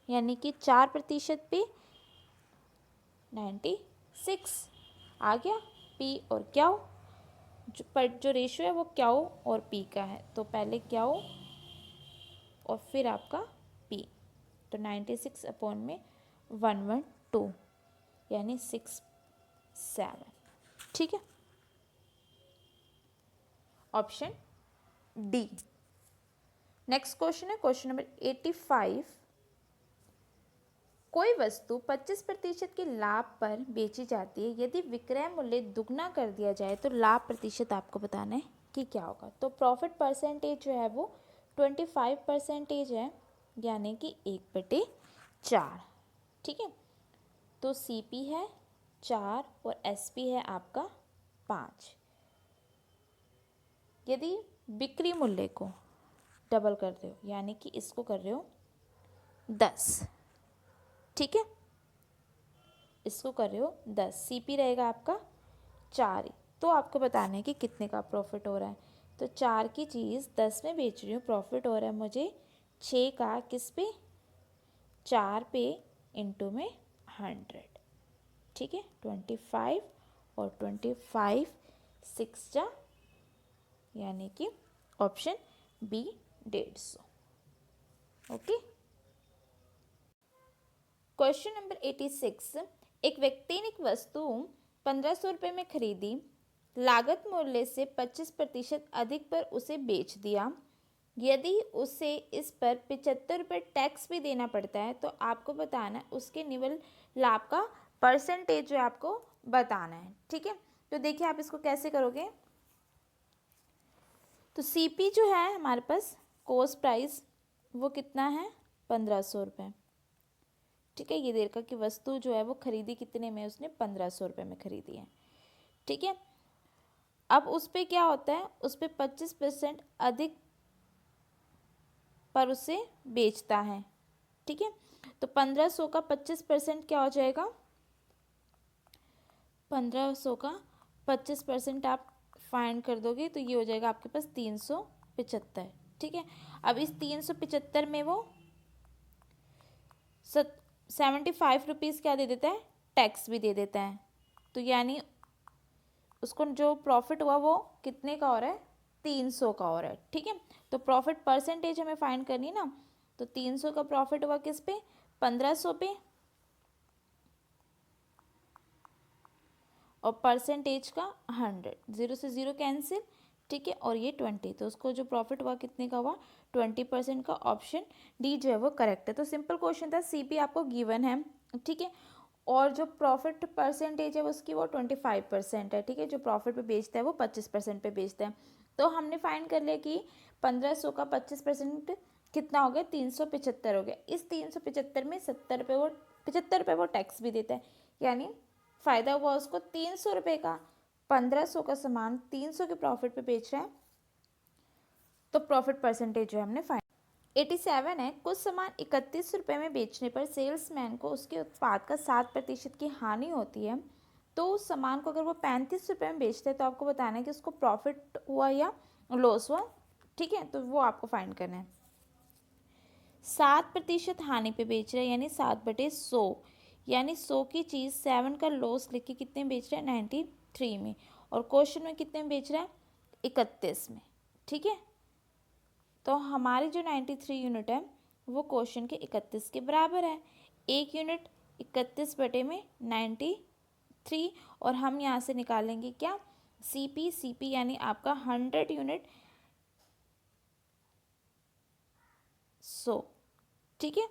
यानी कि 4% पे 96 आ गया। पी और क्याऊ जो रेशो है वो क्याऊ और पी का है, तो पहले क्याऊ और फिर आपका पी। तो 96/112 यानी 67, ठीक है। Option D. नेक्स्ट क्वेश्चन है क्वेश्चन नंबर 85, कोई वस्तु 25% के लाभ पर बेची जाती है। यदि विक्रय मूल्य दुगना कर दिया जाए तो लाभ प्रतिशत आपको बताना है कि क्या होगा। तो प्रॉफिट परसेंटेज जो है वो 25% है यानी कि 1/4, ठीक है। तो सीपी है 4 और एसपी है आपका 5। यदि बिक्री मूल्य को डबल कर रहे हो यानी कि इसको कर रहे हो 10, ठीक है, इसको कर रहे हो 10, सीपी रहेगा आपका 4, तो आपको बताना है कि कितने का प्रॉफिट हो रहा है। तो 4 की चीज़ 10 में बेच रही हूँ, प्रॉफिट हो रहा है मुझे 6 का, किस पे, 4 पे इंटू में 100, ठीक है, 25 और 25 6 जा, यानी कि option B 150। Okay. Question number 86, एक व्यक्ति ने एक वस्तु 1500 रुपये में खरीदी, लागत मूल्य से 25% अधिक पर उसे बेच दिया। यदि उसे इस पर 75 रुपये टैक्स भी देना पड़ता है तो आपको बताना है उसके निवल लाभ का परसेंटेज जो आपको बताना है, ठीक है। तो देखिए आप इसको कैसे करोगे। तो सीपी जो है हमारे पास कॉस्ट प्राइस वो कितना है 1500 रुपये, ठीक है। ये देखा कि वस्तु जो है वो खरीदी कितने में, उसने 1500 रुपये में खरीदी है, ठीक है। अब उस पर क्या होता है, उस पर 25% अधिक पर उसे बेचता है, ठीक है। तो 1500 का 25% क्या हो जाएगा, 1500 का 25% आप फाइंड कर दोगे तो ये हो जाएगा आपके पास 375, ठीक है। अब इस 375 में वो 75 रुपीज़ क्या दे देता है, टैक्स भी दे देता है। तो यानी उसको जो प्रॉफिट हुआ वो कितने का हो रहा है, 300 का हो रहा है, ठीक है। तो प्रॉफिट परसेंटेज हमें फाइंड करनी ना, तो 300 का प्रॉफिट हुआ किस पे, 1500 पे, और परसेंटेज का 100, 0 से 0 कैंसिल, ठीक है। और ये 20, तो उसको जो प्रॉफिट हुआ कितने का हुआ 20% का। ऑप्शन डी जो है वो करेक्ट है। तो सिंपल क्वेश्चन था, सीपी आपको गिवन है, ठीक है। और जो प्रॉफिट परसेंटेज है उसकी वो 25% है, ठीक है। जो प्रॉफिट पे बेचता है वो 25% पे बेचता है। तो हमने फाइंड कर लिया कि 1500 का 25% कितना हो गया, 375 हो गया। इस 375 में 70 रुपये वो 75 रुपये वो टैक्स भी देता है, यानी फ़ायदा हुआ उसको 300 रुपये का। 1500 का सामान 300 के प्रॉफिट पे बेच रहा है, तो प्रॉफिट परसेंटेज जो है हमने फाइंड। 87 है, कुछ सामान 31 रुपये में बेचने पर सेल्समैन को उसके उत्पाद का 7% की हानि होती है। तो उस सामान को अगर वो 35 रुपये में बेचते हैं तो आपको बताना है कि उसको प्रॉफिट हुआ या लॉस हुआ, ठीक है। तो वो आपको फाइंड करना है। 7% हानि पे बेच रहा है, यानी 7/100, यानी 100 की चीज़ 7 का लॉस लिख के कितने में बेच रहा है, 93 में। और क्वेश्चन में कितने में बेच रहा है, 31 में, ठीक है। तो हमारी जो 93 यूनिट है वो क्वेश्चन के 31 के बराबर है। एक यूनिट 31/93, और हम यहाँ से निकालेंगे क्या, सीपी यानी आपका 100 यूनिट 100, ठीक है।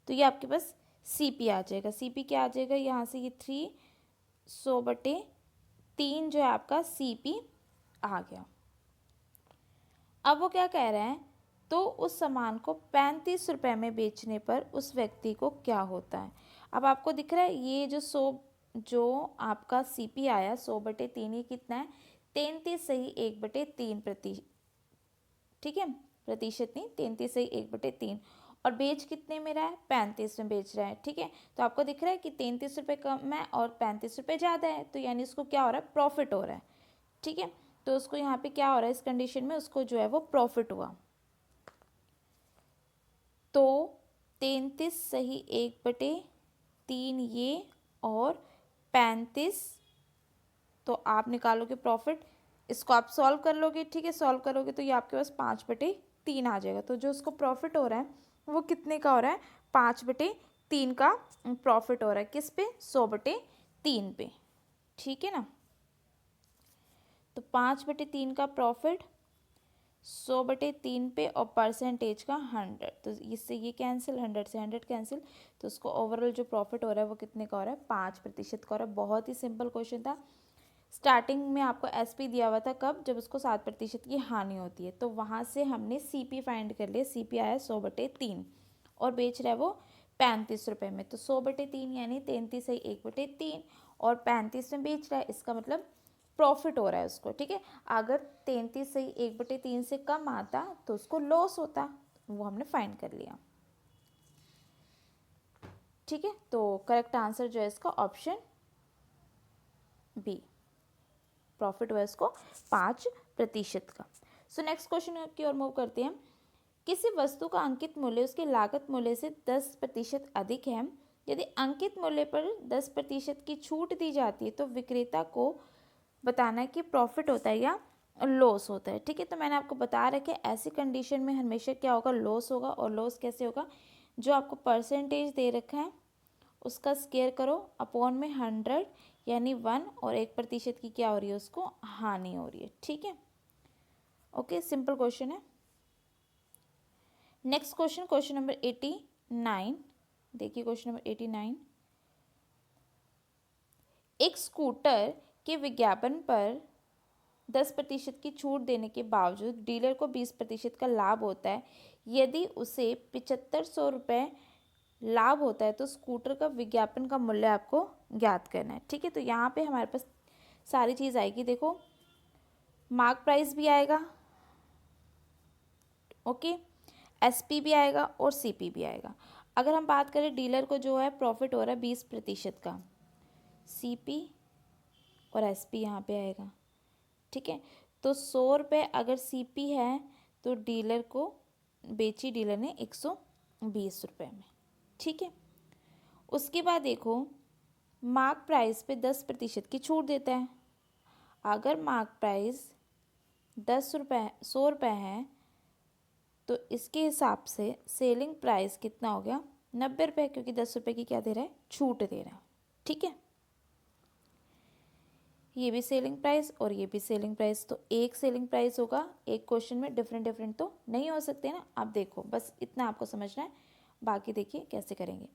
तो ये आपके पास सीपी आ जाएगा। सीपी क्या आ जाएगा, यहाँ से ये 300/3 जो है आपका सीपी आ गया। अब वो क्या कह रहे हैं, तो उस सामान को 35 रुपये में बेचने पर उस व्यक्ति को क्या होता है। अब आपको दिख रहा है ये जो आपका सीपी आया 100/3, ये कितना है, 33 सही 1/3 ठीक है, प्रतिशत नहीं, 33 सही 1/3। और बेच कितने में रहा है, 35 में बेच रहा है, ठीक है। तो आपको दिख रहा है कि 33 रुपये कम है और 35 रुपये ज़्यादा है, तो यानी उसको क्या हो रहा है, प्रॉफिट हो रहा है, ठीक है। तो उसको यहाँ पे क्या हो रहा है, इस कंडीशन में उसको जो है वो प्रॉफिट हुआ। तो 33 सही 1/3 ये, और 35, तो आप निकालोगे प्रॉफिट, इसको आप सॉल्व कर लोगे, ठीक है। सॉल्व करोगे तो ये आपके पास 5/3 आ जाएगा। तो जो उसको प्रॉफिट हो रहा है वो कितने का हो रहा है, 5/3 का प्रॉफिट हो रहा है, किस पे, 100/3 पे, ठीक है ना। तो 5/3 का प्रॉफिट 100/3 पे, और परसेंटेज का 100, तो इससे ये कैंसिल, 100 से 100 कैंसिल, तो उसको ओवरऑल जो प्रॉफिट हो रहा है वो कितने का हो रहा है, 5% का हो रहा है। बहुत ही सिंपल क्वेश्चन था। स्टार्टिंग में आपको एसपी दिया हुआ था कब, जब उसको 7% की हानि होती है, तो वहाँ से हमने सीपी फाइंड कर लिया। सीपी आया 100/3 और बेच रहा है वो 35 रुपये में। तो 100/3 यानी 33 सही 1/3, और 35 में बेच रहा है, इसका मतलब प्रॉफिट हो रहा है उसको, ठीक है। अगर 33 सही 1/3 से कम आता तो उसको लॉस होता, वो हमने फाइंड कर लिया, ठीक है। तो करेक्ट आंसर जो है इसका ऑप्शन बी, प्रॉफिट हुआ इसको 5% का। सो नेक्स्ट क्वेश्चन की ओर मूव करते हैं। किसी वस्तु का अंकित मूल्य उसके लागत मूल्य से 10% अधिक है। यदि अंकित मूल्य पर 10% की छूट दी जाती है तो विक्रेता को बताना है कि प्रॉफिट होता है या लॉस होता है। ठीक है, तो मैंने आपको बता रखा है ऐसी कंडीशन में हमेशा क्या होगा, लॉस होगा। और लॉस कैसे होगा, जो आपको परसेंटेज दे रखा है उसका स्क्वायर करो अपॉन में 100 यानी 1, और 1% की क्या हो रही है, उसको हानि हो रही है। ठीक है, ओके, सिंपल क्वेश्चन है। Next question, question number 89। देखिए क्वेश्चन नंबर 89। एक स्कूटर के विज्ञापन पर 10% की छूट देने के बावजूद डीलर को 20% का लाभ होता है। यदि उसे 7500 रुपये लाभ होता है तो स्कूटर का विज्ञापन का मूल्य आपको ज्ञात करना है। ठीक है, तो यहाँ पे हमारे पास सारी चीज़ आएगी। देखो, मार्क प्राइस भी आएगा, ओके, एसपी भी आएगा और सीपी भी आएगा। अगर हम बात करें डीलर को जो है प्रॉफिट हो रहा है 20% का, सीपी और एसपी यहाँ पे आएगा। ठीक है, तो 100 रुपये अगर सीपी है तो डीलर को बेची डीलर ने 120 रुपये में। ठीक है, उसके बाद देखो मार्क प्राइस पे 10% की छूट देता है। अगर मार्क प्राइस 100 रुपये है तो इसके हिसाब से सेलिंग प्राइस कितना हो गया, 90 रुपये, क्योंकि 10 रुपये की क्या दे रहा है, छूट दे रहा है। ठीक है, ये भी सेलिंग प्राइस और ये भी सेलिंग प्राइस, तो एक सेलिंग प्राइस होगा। एक क्वेश्चन में डिफरेंट डिफरेंट तो नहीं हो सकते ना। आप देखो, बस इतना आपको समझना है, बाकी देखिए कैसे करेंगे।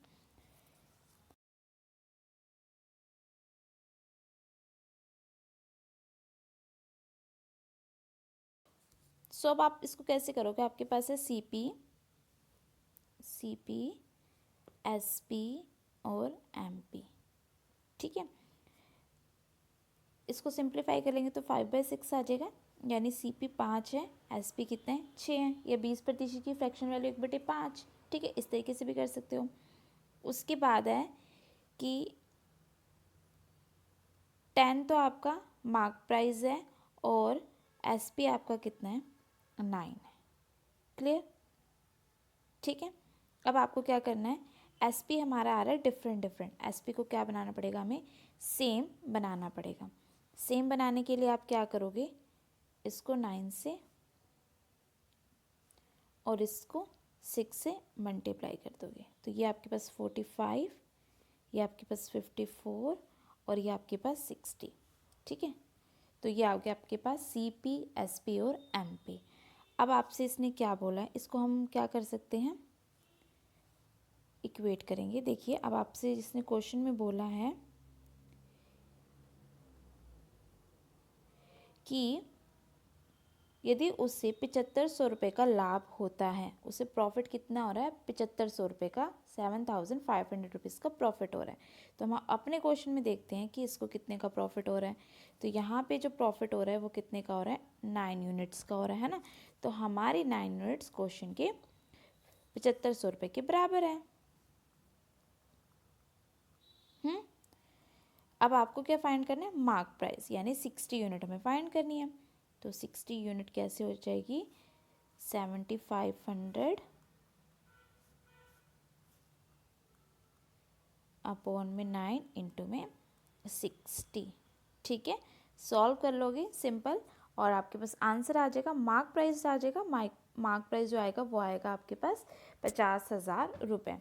सो अब आप इसको कैसे करोगे, आपके पास है सीपी, एसपी और एमपी। ठीक है, इसको सिंप्लीफाई कर लेंगे तो 5/6 आ जाएगा, यानी सीपी 5 है, एसपी कितने हैं, 6 हैं। या 20% की फ्रैक्शन वैल्यू 1/5। ठीक है, इस तरीके से भी कर सकते हो। उसके बाद है कि 10 तो आपका मार्क प्राइस है और एसपी आपका कितना है, 9 है। क्लियर? ठीक है, अब आपको क्या करना है, एसपी हमारा आ रहा है डिफरेंट डिफरेंट, एसपी को क्या बनाना पड़ेगा, हमें सेम बनाना पड़ेगा। सेम बनाने के लिए आप क्या करोगे, इसको 9 से और इसको 6 से मल्टीप्लाई कर दोगे, तो ये आपके पास 45, ये आपके पास 54 और ये आपके पास 60। ठीक है, तो ये आ गया आपके पास सीपी, एसपी और एमपी। अब आपसे इसने क्या बोला है, इसको हम क्या कर सकते हैं, इक्वेट करेंगे। देखिए, अब आपसे जिसने क्वेश्चन में बोला है कि यदि उसे 7500 रुपये का लाभ होता है, उसे प्रॉफिट कितना हो रहा है, 7500 रुपये का, 7500 रुपीज़ का प्रॉफिट हो रहा है। तो हम अपने क्वेश्चन में देखते हैं कि इसको कितने का प्रॉफिट हो रहा है। तो यहाँ पे जो प्रॉफिट हो रहा है वो कितने का हो रहा है, 9 यूनिट्स का हो रहा है ना। तो हमारी 9 यूनिट्स क्वेश्चन के 7500 रुपये के बराबर है। अब आपको क्या फाइंड करना है, मार्क प्राइस, यानी 60 यूनिट हमें फाइंड करनी है। तो 60 यूनिट कैसे हो जाएगी, 7500 अपॉन में 9 इंटू में 60। ठीक है, सॉल्व कर लोगे सिंपल, और आपके पास आंसर आ जाएगा, मार्क प्राइस आ जाएगा। मार्क प्राइस जो आएगा वो आएगा आपके पास 50,000 रुपये।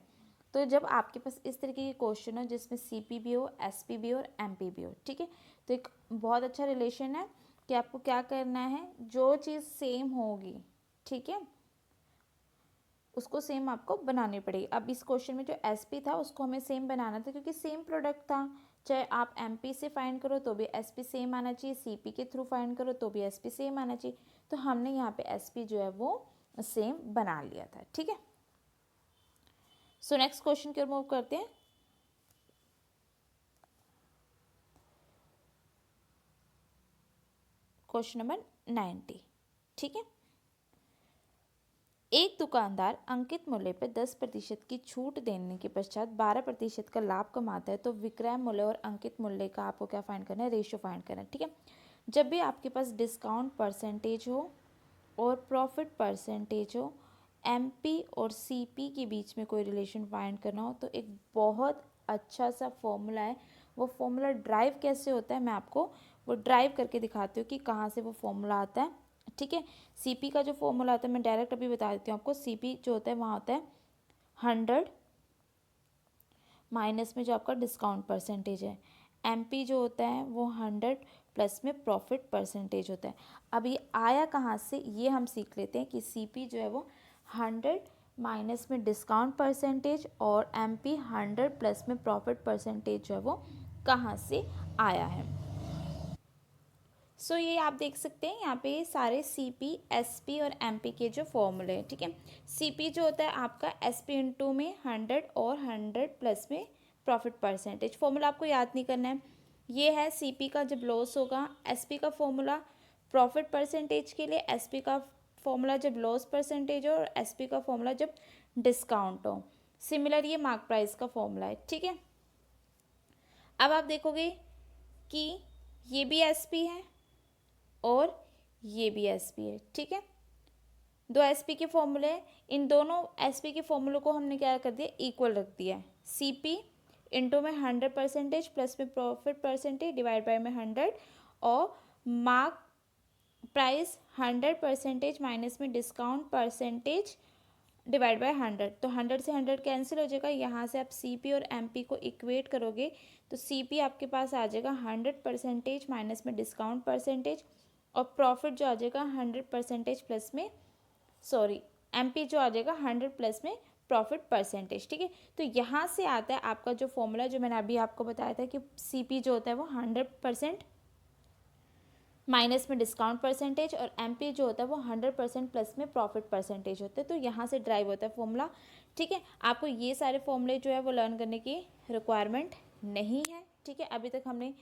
तो जब आपके पास इस तरीके के क्वेश्चन हो जिसमें सीपी भी हो, एसपी भी हो और एमपी भी हो, ठीक है, तो एक बहुत अच्छा रिलेशन है कि आपको क्या करना है, जो चीज़ सेम होगी, ठीक है, उसको सेम आपको बनानी पड़ेगी। अब इस क्वेश्चन में जो एसपी था उसको हमें सेम बनाना था क्योंकि सेम प्रोडक्ट था। चाहे आप एमपी से फाइंड करो तो भी एसपी सेम आना चाहिए, सीपी के थ्रू फाइंड करो तो भी एसपी सेम आना चाहिए। तो हमने यहाँ पे एसपी जो है वो सेम बना लिया था। ठीक है, सो नेक्स्ट क्वेश्चन की ओर मूव करते हैं। Question number 90। ठीक है, एक दुकानदार अंकित मूल्य पर 10% की छूट देने के पश्चात 12% का लाभ कमाता है, तो विक्रय मूल्य और अंकित मूल्य का आपको क्या फाइंड करना है, रेशियो फाइंड करना है। ठीक है, जब भी आपके पास डिस्काउंट परसेंटेज हो और प्रॉफिट परसेंटेज हो, एमपी और सीपी के बीच में कोई रिलेशन फाइंड करना हो तो एक बहुत अच्छा सा फॉर्मूला है। वो फॉर्मूला ड्राइव कैसे होता है मैं आपको वो ड्राइव करके दिखाती हूँ कि कहाँ से वो फॉर्मूला आता है। ठीक है, सीपी का जो फॉर्मूला आता है मैं डायरेक्ट अभी बता देती हूँ आपको। सीपी जो होता है वहाँ होता है 100 माइनस में जो आपका डिस्काउंट परसेंटेज है। एमपी जो होता है वो 100 प्लस में प्रॉफिट परसेंटेज होता है। अब ये आया कहाँ से ये हम सीख लेते हैं कि सीपी जो है वो 100 माइनस में डिस्काउंट परसेंटेज और एमपी 100 प्लस में प्रॉफिट परसेंटेज जो है वो कहाँ से आया है। सो ये आप देख सकते हैं यहाँ पे सारे सीपी, एसपी और एमपी के जो फॉर्मूले हैं। ठीक है, सीपी जो होता है आपका एसपी इंटू में 100 और 100 प्लस में प्रॉफिट परसेंटेज। फॉर्मूला आपको याद नहीं करना है। ये है सीपी का जब लॉस होगा, एसपी का फॉर्मूला प्रॉफिट परसेंटेज के लिए, एसपी का फॉर्मूला जब लॉस परसेंटेज हो और एसपी का फॉर्मूला जब डिस्काउंट हो। सिमिलर ये मार्क प्राइस का फॉर्मूला है। ठीक है, अब आप देखोगे कि ये भी एसपी है और ये भी एसपी है। ठीक है, दो एसपी के फॉर्मूले हैं, इन दोनों एसपी के फॉर्मूलों को हमने क्या कर दिया, इक्वल रख दिया है। सीपी इंटू में 100 परसेंटेज प्लस में प्रॉफिट परसेंटेज डिवाइड बाय में 100 और मार्क प्राइस 100 परसेंटेज माइनस में डिस्काउंट परसेंटेज डिवाइड बाय 100। तो 100 से 100 कैंसिल हो जाएगा। यहाँ से आप सीपी और एमपी को इक्वेट करोगे तो सीपी आपके पास आ जाएगा 100 परसेंटेज माइनस में डिस्काउंट परसेंटेज और प्रॉफिट जो आ जाएगा 100 परसेंटेज प्लस में एमपी जो आ जाएगा 100 प्लस में प्रॉफिट परसेंटेज। ठीक है, तो यहाँ से आता है आपका जो फॉर्मूला जो मैंने अभी आपको बताया था कि सीपी जो होता है वो 100% माइनस में डिस्काउंट परसेंटेज और एमपी जो होता है वो 100% प्लस में प्रॉफिट परसेंटेज होता है। तो यहाँ से ड्राइव होता है फॉर्मूला। ठीक है, आपको ये सारे फॉर्मूले जो है वो लर्न करने की रिक्वायरमेंट नहीं है। ठीक है, अभी तक हमने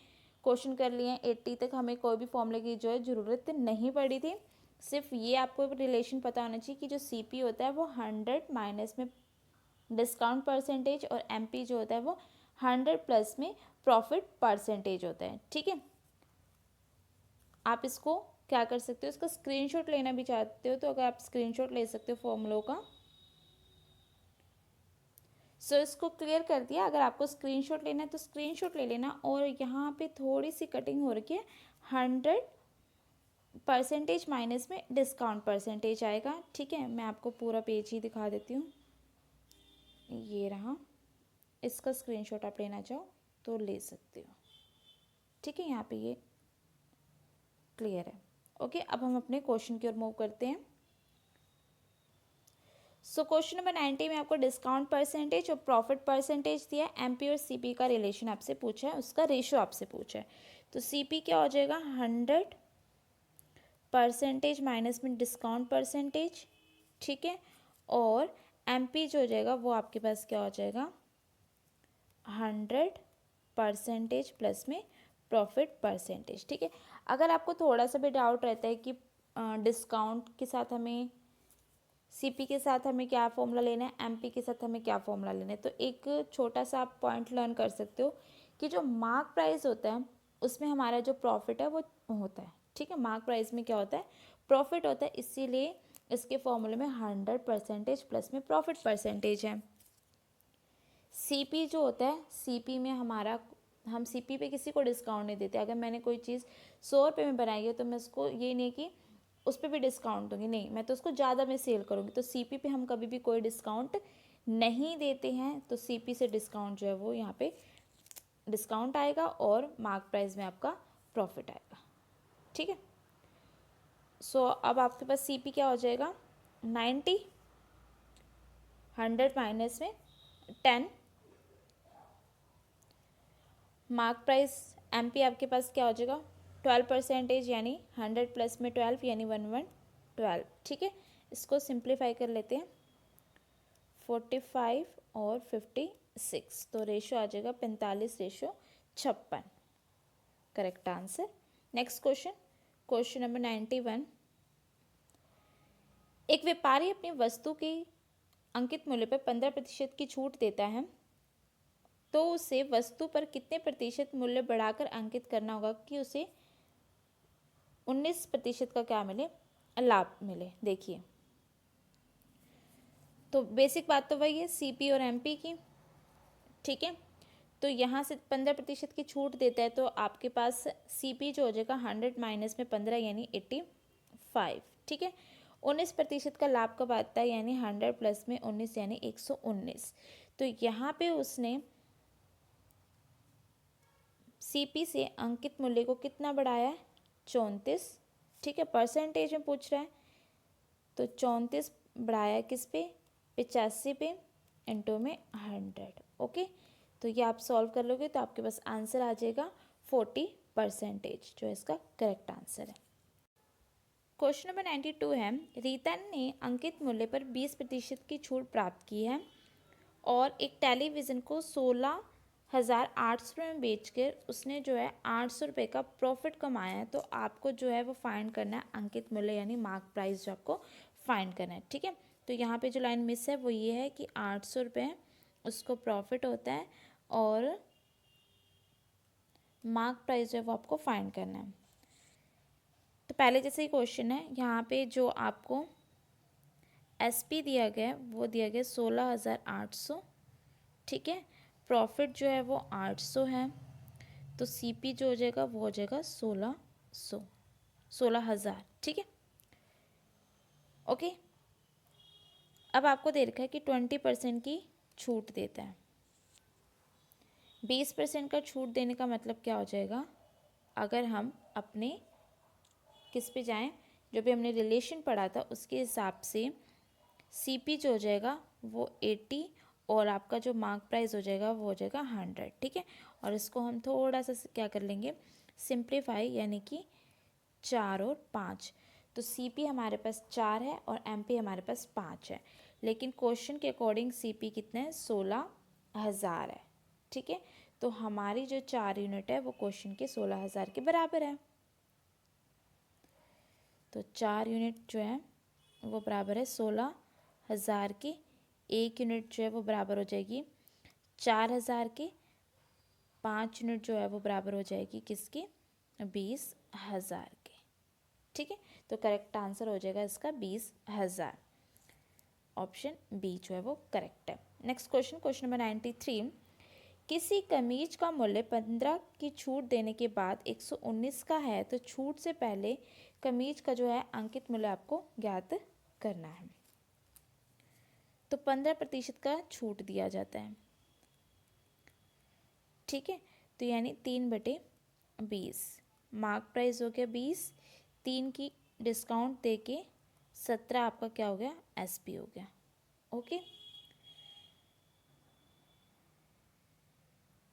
क्वेश्चन कर लिए हैं 80 तक, हमें कोई भी फॉर्मूले की जो है ज़रूरत नहीं पड़ी थी। सिर्फ ये आपको रिलेशन पता होना चाहिए कि जो सीपी होता है वो 100 माइनस में डिस्काउंट परसेंटेज और एमपी जो होता है वो 100 प्लस में प्रॉफिट परसेंटेज होता है। ठीक है, आप इसको क्या कर सकते हो, इसका स्क्रीनशॉट लेना भी चाहते हो तो अगर आप स्क्रीनशॉट ले सकते हो फॉर्मूलों का। सो इसको क्लियर कर दिया। अगर आपको स्क्रीनशॉट लेना है तो स्क्रीनशॉट ले लेना। और यहाँ पे थोड़ी सी कटिंग हो रखी है, 100 परसेंटेज माइनस में डिस्काउंट परसेंटेज आएगा। ठीक है, मैं आपको पूरा पेज ही दिखा देती हूँ। ये रहा, इसका स्क्रीनशॉट आप लेना चाहो तो ले सकते हो। ठीक है, यहाँ पे ये क्लियर है। ओके, अब हम अपने क्वेश्चन की ओर मूव करते हैं। सो क्वेश्चन नंबर 90 में आपको डिस्काउंट परसेंटेज और प्रॉफिट परसेंटेज दिया है। एमपी और सीपी का रिलेशन आपसे पूछा है, उसका रेशियो आपसे पूछा है। तो सीपी क्या हो जाएगा, 100 परसेंटेज माइनस में डिस्काउंट परसेंटेज। ठीक है, और एमपी जो हो जाएगा वो आपके पास क्या हो जाएगा, 100 परसेंटेज प्लस में प्रॉफिट परसेंटेज। ठीक है, अगर आपको थोड़ा सा भी डाउट रहता है कि डिस्काउंट के साथ हमें, सीपी के साथ हमें क्या फॉर्मूला लेना है, एमपी के साथ हमें क्या फॉर्मूला लेना है, तो एक छोटा सा आप पॉइंट लर्न कर सकते हो कि जो मार्क प्राइस होता है उसमें हमारा जो प्रॉफिट है वो होता है। ठीक है, मार्क प्राइस में क्या होता है, प्रॉफिट होता है, इसीलिए इसके फॉर्मूले में 100 परसेंटेज प्लस में प्रॉफिट परसेंटेज है। सीपी जो होता है, सीपी में हमारा, हम सीपी पे किसी को डिस्काउंट नहीं देते। अगर मैंने कोई चीज़ 100 रुपये में बनाई है तो मैं उसको ये नहीं कि उस पर भी डिस्काउंट दूंगी, नहीं, मैं तो उसको ज़्यादा में सेल करूँगी। तो सीपी पे हम कभी भी कोई डिस्काउंट नहीं देते हैं। तो सीपी से डिस्काउंट जो है वो यहाँ पे डिस्काउंट आएगा और मार्क प्राइस में आपका प्रॉफिट आएगा। ठीक है, सो अब आपके पास सीपी क्या हो जाएगा, 90, 100 माइनस में 10, मार्क प्राइस एमपी आपके पास क्या हो जाएगा 12 परसेंटेज, यानी 100 प्लस में 12 यानी 12। ठीक है, इसको सिंप्लीफाई कर लेते हैं, 45 और 56, तो रेशो आ जाएगा 45:56, correct answer. Next question, question number 91। एक व्यापारी अपनी वस्तु के अंकित मूल्य पर 15% की छूट देता है तो उसे वस्तु पर कितने प्रतिशत मूल्य बढ़ाकर अंकित करना होगा कि उसे 19% का क्या मिले, लाभ मिले। देखिए, तो बेसिक बात तो वही है सीपी और एमपी की, ठीक है। तो यहाँ से 15% की छूट देता है, तो आपके पास सीपी जो हो जाएगा 100 माइनस में 15 यानी 85, ठीक है। 19% का लाभ कब आता है, यानी 100 प्लस में 19 यानी 119। तो यहाँ पे उसने सीपी से अंकित मूल्य को कितना बढ़ाया है, 34, ठीक है। परसेंटेज में पूछ रहा है, तो 34 बढ़ाया किस पे, 85 पे, इंटू में 100, ओके। तो ये आप सॉल्व कर लोगे तो आपके पास आंसर आ जाएगा 40%, जो इसका करेक्ट आंसर है। क्वेश्चन नंबर 92 है, रीता ने अंकित मूल्य पर 20% की छूट प्राप्त की है और एक टेलीविज़न को 16,800 में बेचकर उसने जो है 800 रुपये का प्रॉफिट कमाया है। तो आपको जो है वो फाइंड करना है अंकित मूल्य यानी मार्क प्राइस, जो आपको फाइंड करना है, ठीक है। तो यहाँ पे जो लाइन मिस है वो ये है कि 800 रुपये उसको प्रॉफिट होता है और मार्क प्राइस जो है वो आपको फाइंड करना है। तो पहले जैसे ही क्वेश्चन है, यहाँ पे जो आपको एसपी दिया गया है वो दिया गया 16,800, ठीक है। प्रॉफिट जो है वो 800 है, तो सीपी जो हो जाएगा वो हो जाएगा 16,000, ठीक है, ओके। अब आपको दे रखा है कि 20% की छूट देता है। 20% का छूट देने का मतलब क्या हो जाएगा, अगर हम अपने किस पे जाएं, जो भी हमने रिलेशन पढ़ा था उसके हिसाब से सीपी जो हो जाएगा वो 80 और आपका जो मार्क प्राइस हो जाएगा वो हो जाएगा 100, ठीक है। और इसको हम थोड़ा सा क्या कर लेंगे, सिंप्लीफाई, यानी कि 4 और 5। तो सीपी हमारे पास 4 है और एमपी हमारे पास 5 है, लेकिन क्वेश्चन के अकॉर्डिंग सीपी कितने हैं, 16,000 है, ठीक है। तो हमारी जो 4 यूनिट है वो क्वेश्चन के 16,000 के बराबर है। तो 4 यूनिट जो है वो बराबर है 16,000 के। 1 यूनिट जो है वो बराबर हो जाएगी 4,000 के। 5 यूनिट जो है वो बराबर हो जाएगी किसकी, 20,000 के, ठीक है। तो करेक्ट आंसर हो जाएगा इसका 20,000, ऑप्शन बी जो है वो करेक्ट है। नेक्स्ट क्वेश्चन, क्वेश्चन नंबर 93, किसी कमीज का मूल्य 15 की छूट देने के बाद 119 का है, तो छूट से पहले कमीज का जो है अंकित मूल्य आपको ज्ञात करना है। तो 15% का छूट दिया जाता है, ठीक है। तो यानी 3/20, मार्क प्राइस हो गया 20, 3 की डिस्काउंट दे के 17 आपका क्या हो गया, एसपी हो गया, ओके।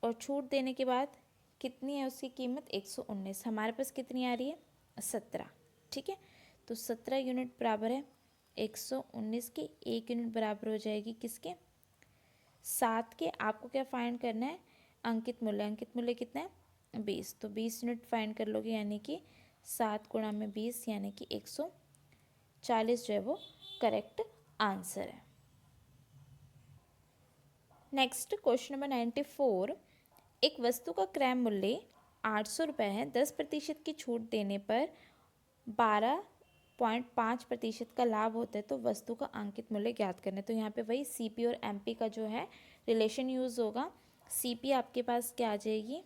और छूट देने के बाद कितनी है उसकी कीमत, 119। हमारे पास कितनी आ रही है, 17, ठीक है। तो 17 यूनिट बराबर है 119 की। 1 यूनिट बराबर हो जाएगी किसके, 7 के। आपको क्या फाइंड करना है, अंकित मूल्य। अंकित मूल्य कितना है, 20। तो 20 यूनिट फाइंड कर लोगे, यानी कि 7 गुणा में 20 यानी कि 140 जो है वो करेक्ट आंसर है। नेक्स्ट क्वेश्चन नंबर 94, एक वस्तु का क्रय मूल्य 800 रुपये है, 10% की छूट देने पर 12.5% का लाभ होता है, तो वस्तु का अंकित मूल्य ज्ञात करना है। तो यहाँ पे वही सीपी और एमपी का जो है रिलेशन यूज होगा। सीपी आपके पास क्या आ जाएगी,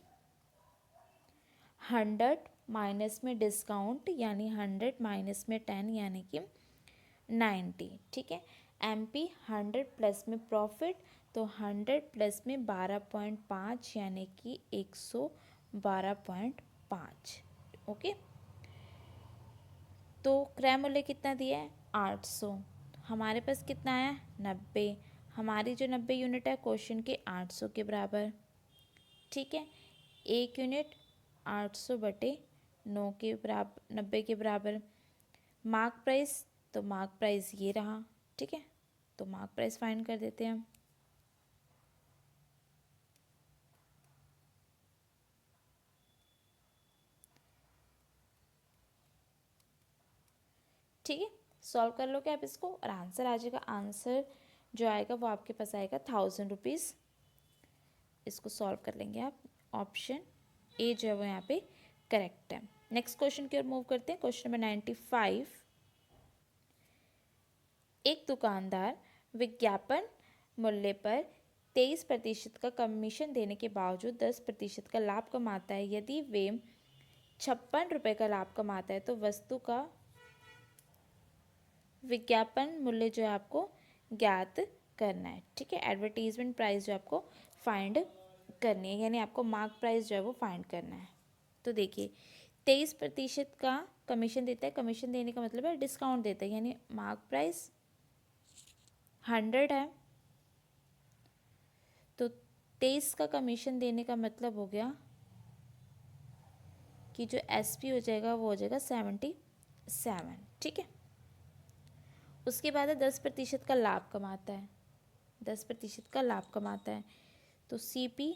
100 माइनस में डिस्काउंट यानी 100 माइनस में 10 यानी कि 90, ठीक है। एमपी 100 प्लस में प्रॉफिट, तो 100 प्लस में 12.5 यानी कि 112.5, ओके। तो क्रय मूल्य कितना दिया है, 800। हमारे पास कितना आया, 90। हमारी जो 90 यूनिट है क्वेश्चन के 800 के बराबर, ठीक है। 1 यूनिट 800/9 के बराबर, 90 के बराबर। मार्क प्राइस, तो मार्क प्राइस ये रहा, ठीक है। तो मार्क प्राइस फाइंड कर देते हैं हम। ठीक है, सॉल्व कर लोगे आप इसको और आंसर आ जाएगा। आंसर जो आएगा वो आपके पास आएगा 1000 रुपीज़। इसको सॉल्व कर लेंगे आप। ऑप्शन ए जो है वो यहाँ पे करेक्ट है। नेक्स्ट क्वेश्चन की ओर मूव करते हैं। क्वेश्चन नंबर 95, एक दुकानदार विज्ञापन मूल्य पर 23% का कमीशन देने के बावजूद 10% का लाभ कमाता है। यदि वे 56 रुपये का लाभ कमाता है तो वस्तु का विज्ञापन मूल्य जो है आपको ज्ञात करना है। ठीक है, एडवर्टीजमेंट प्राइस जो आपको फाइंड करनी है, यानी आपको मार्क प्राइस जो है वो फाइंड करना है। तो देखिए 23% का कमीशन देता है, कमीशन देने का मतलब है डिस्काउंट देता है, यानी मार्क प्राइस 100 है, तो 23 का कमीशन देने का मतलब हो गया कि जो SP हो जाएगा वो हो जाएगा 77। ठीक है, उसके बाद है 10% का लाभ कमाता है, 10% का लाभ कमाता है, तो CP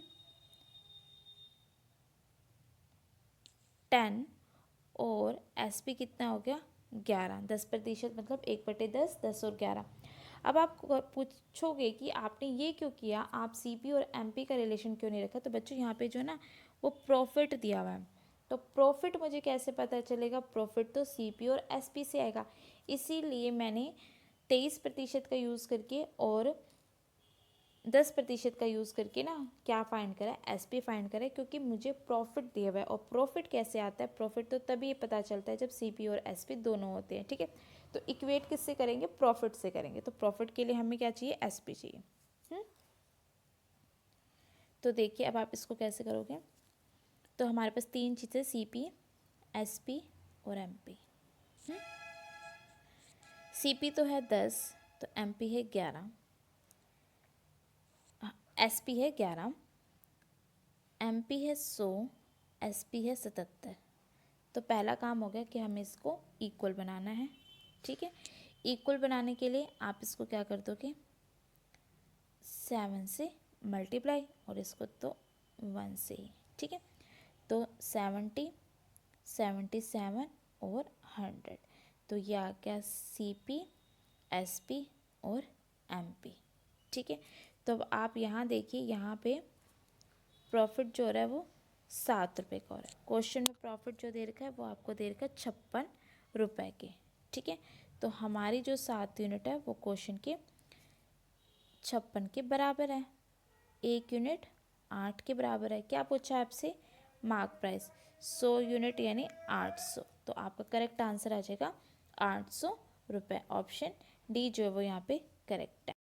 10 और SP कितना हो गया 11। 10% मतलब 1/10, 10 और 11। अब आप पूछोगे कि आपने ये क्यों किया, आप CP और MP का रिलेशन क्यों नहीं रखा। तो बच्चों यहाँ पे जो है ना वो प्रॉफिट दिया हुआ है, तो प्रॉफिट मुझे कैसे पता चलेगा, प्रॉफिट तो CP और SP से आएगा, इसीलिए मैंने 23% का यूज़ करके और 10% का यूज़ करके ना क्या फाइंड करा, SP फाइंड करा, क्योंकि मुझे प्रॉफिट दिया हुआ है। और प्रॉफिट कैसे आता है, प्रॉफिट तो तभी पता चलता है जब CP और SP दोनों होते हैं। ठीक है, तो इक्वेट किससे करेंगे, प्रॉफिट से करेंगे, तो प्रॉफिट के लिए हमें क्या चाहिए, SP चाहिए। तो देखिए अब आप इसको कैसे करोगे, तो हमारे पास 3 चीज़ें CP, SP और MP। CP तो है 10, तो MP है 11, SP है 11, MP है 100, SP है 77। तो पहला काम हो गया कि हमें इसको इक्वल बनाना है। ठीक है, इक्वल बनाने के लिए आप इसको क्या कर दोगे, 7 से मल्टीप्लाई और इसको तो 1 से ही। ठीक है, तो 70, 77 और 100, तो ये आ गया CP, SP और MP। ठीक है, तो अब आप यहाँ देखिए, यहाँ पे प्रॉफिट जो हो रहा है वो 7 रुपये का हो रहा है। क्वेश्चन में प्रॉफिट जो दे रखा है वो आपको दे रखा है 56 रुपये के। ठीक है, तो हमारी जो 7 यूनिट है वो क्वेश्चन के 56 के बराबर है, 1 यूनिट 8 के बराबर है। क्या पूछा है आपसे, मार्क प्राइस 100 यूनिट यानी 800, तो आपका करेक्ट आंसर आ जाएगा 800 रुपये। ऑप्शन डी जो है वो यहाँ पे करेक्ट है।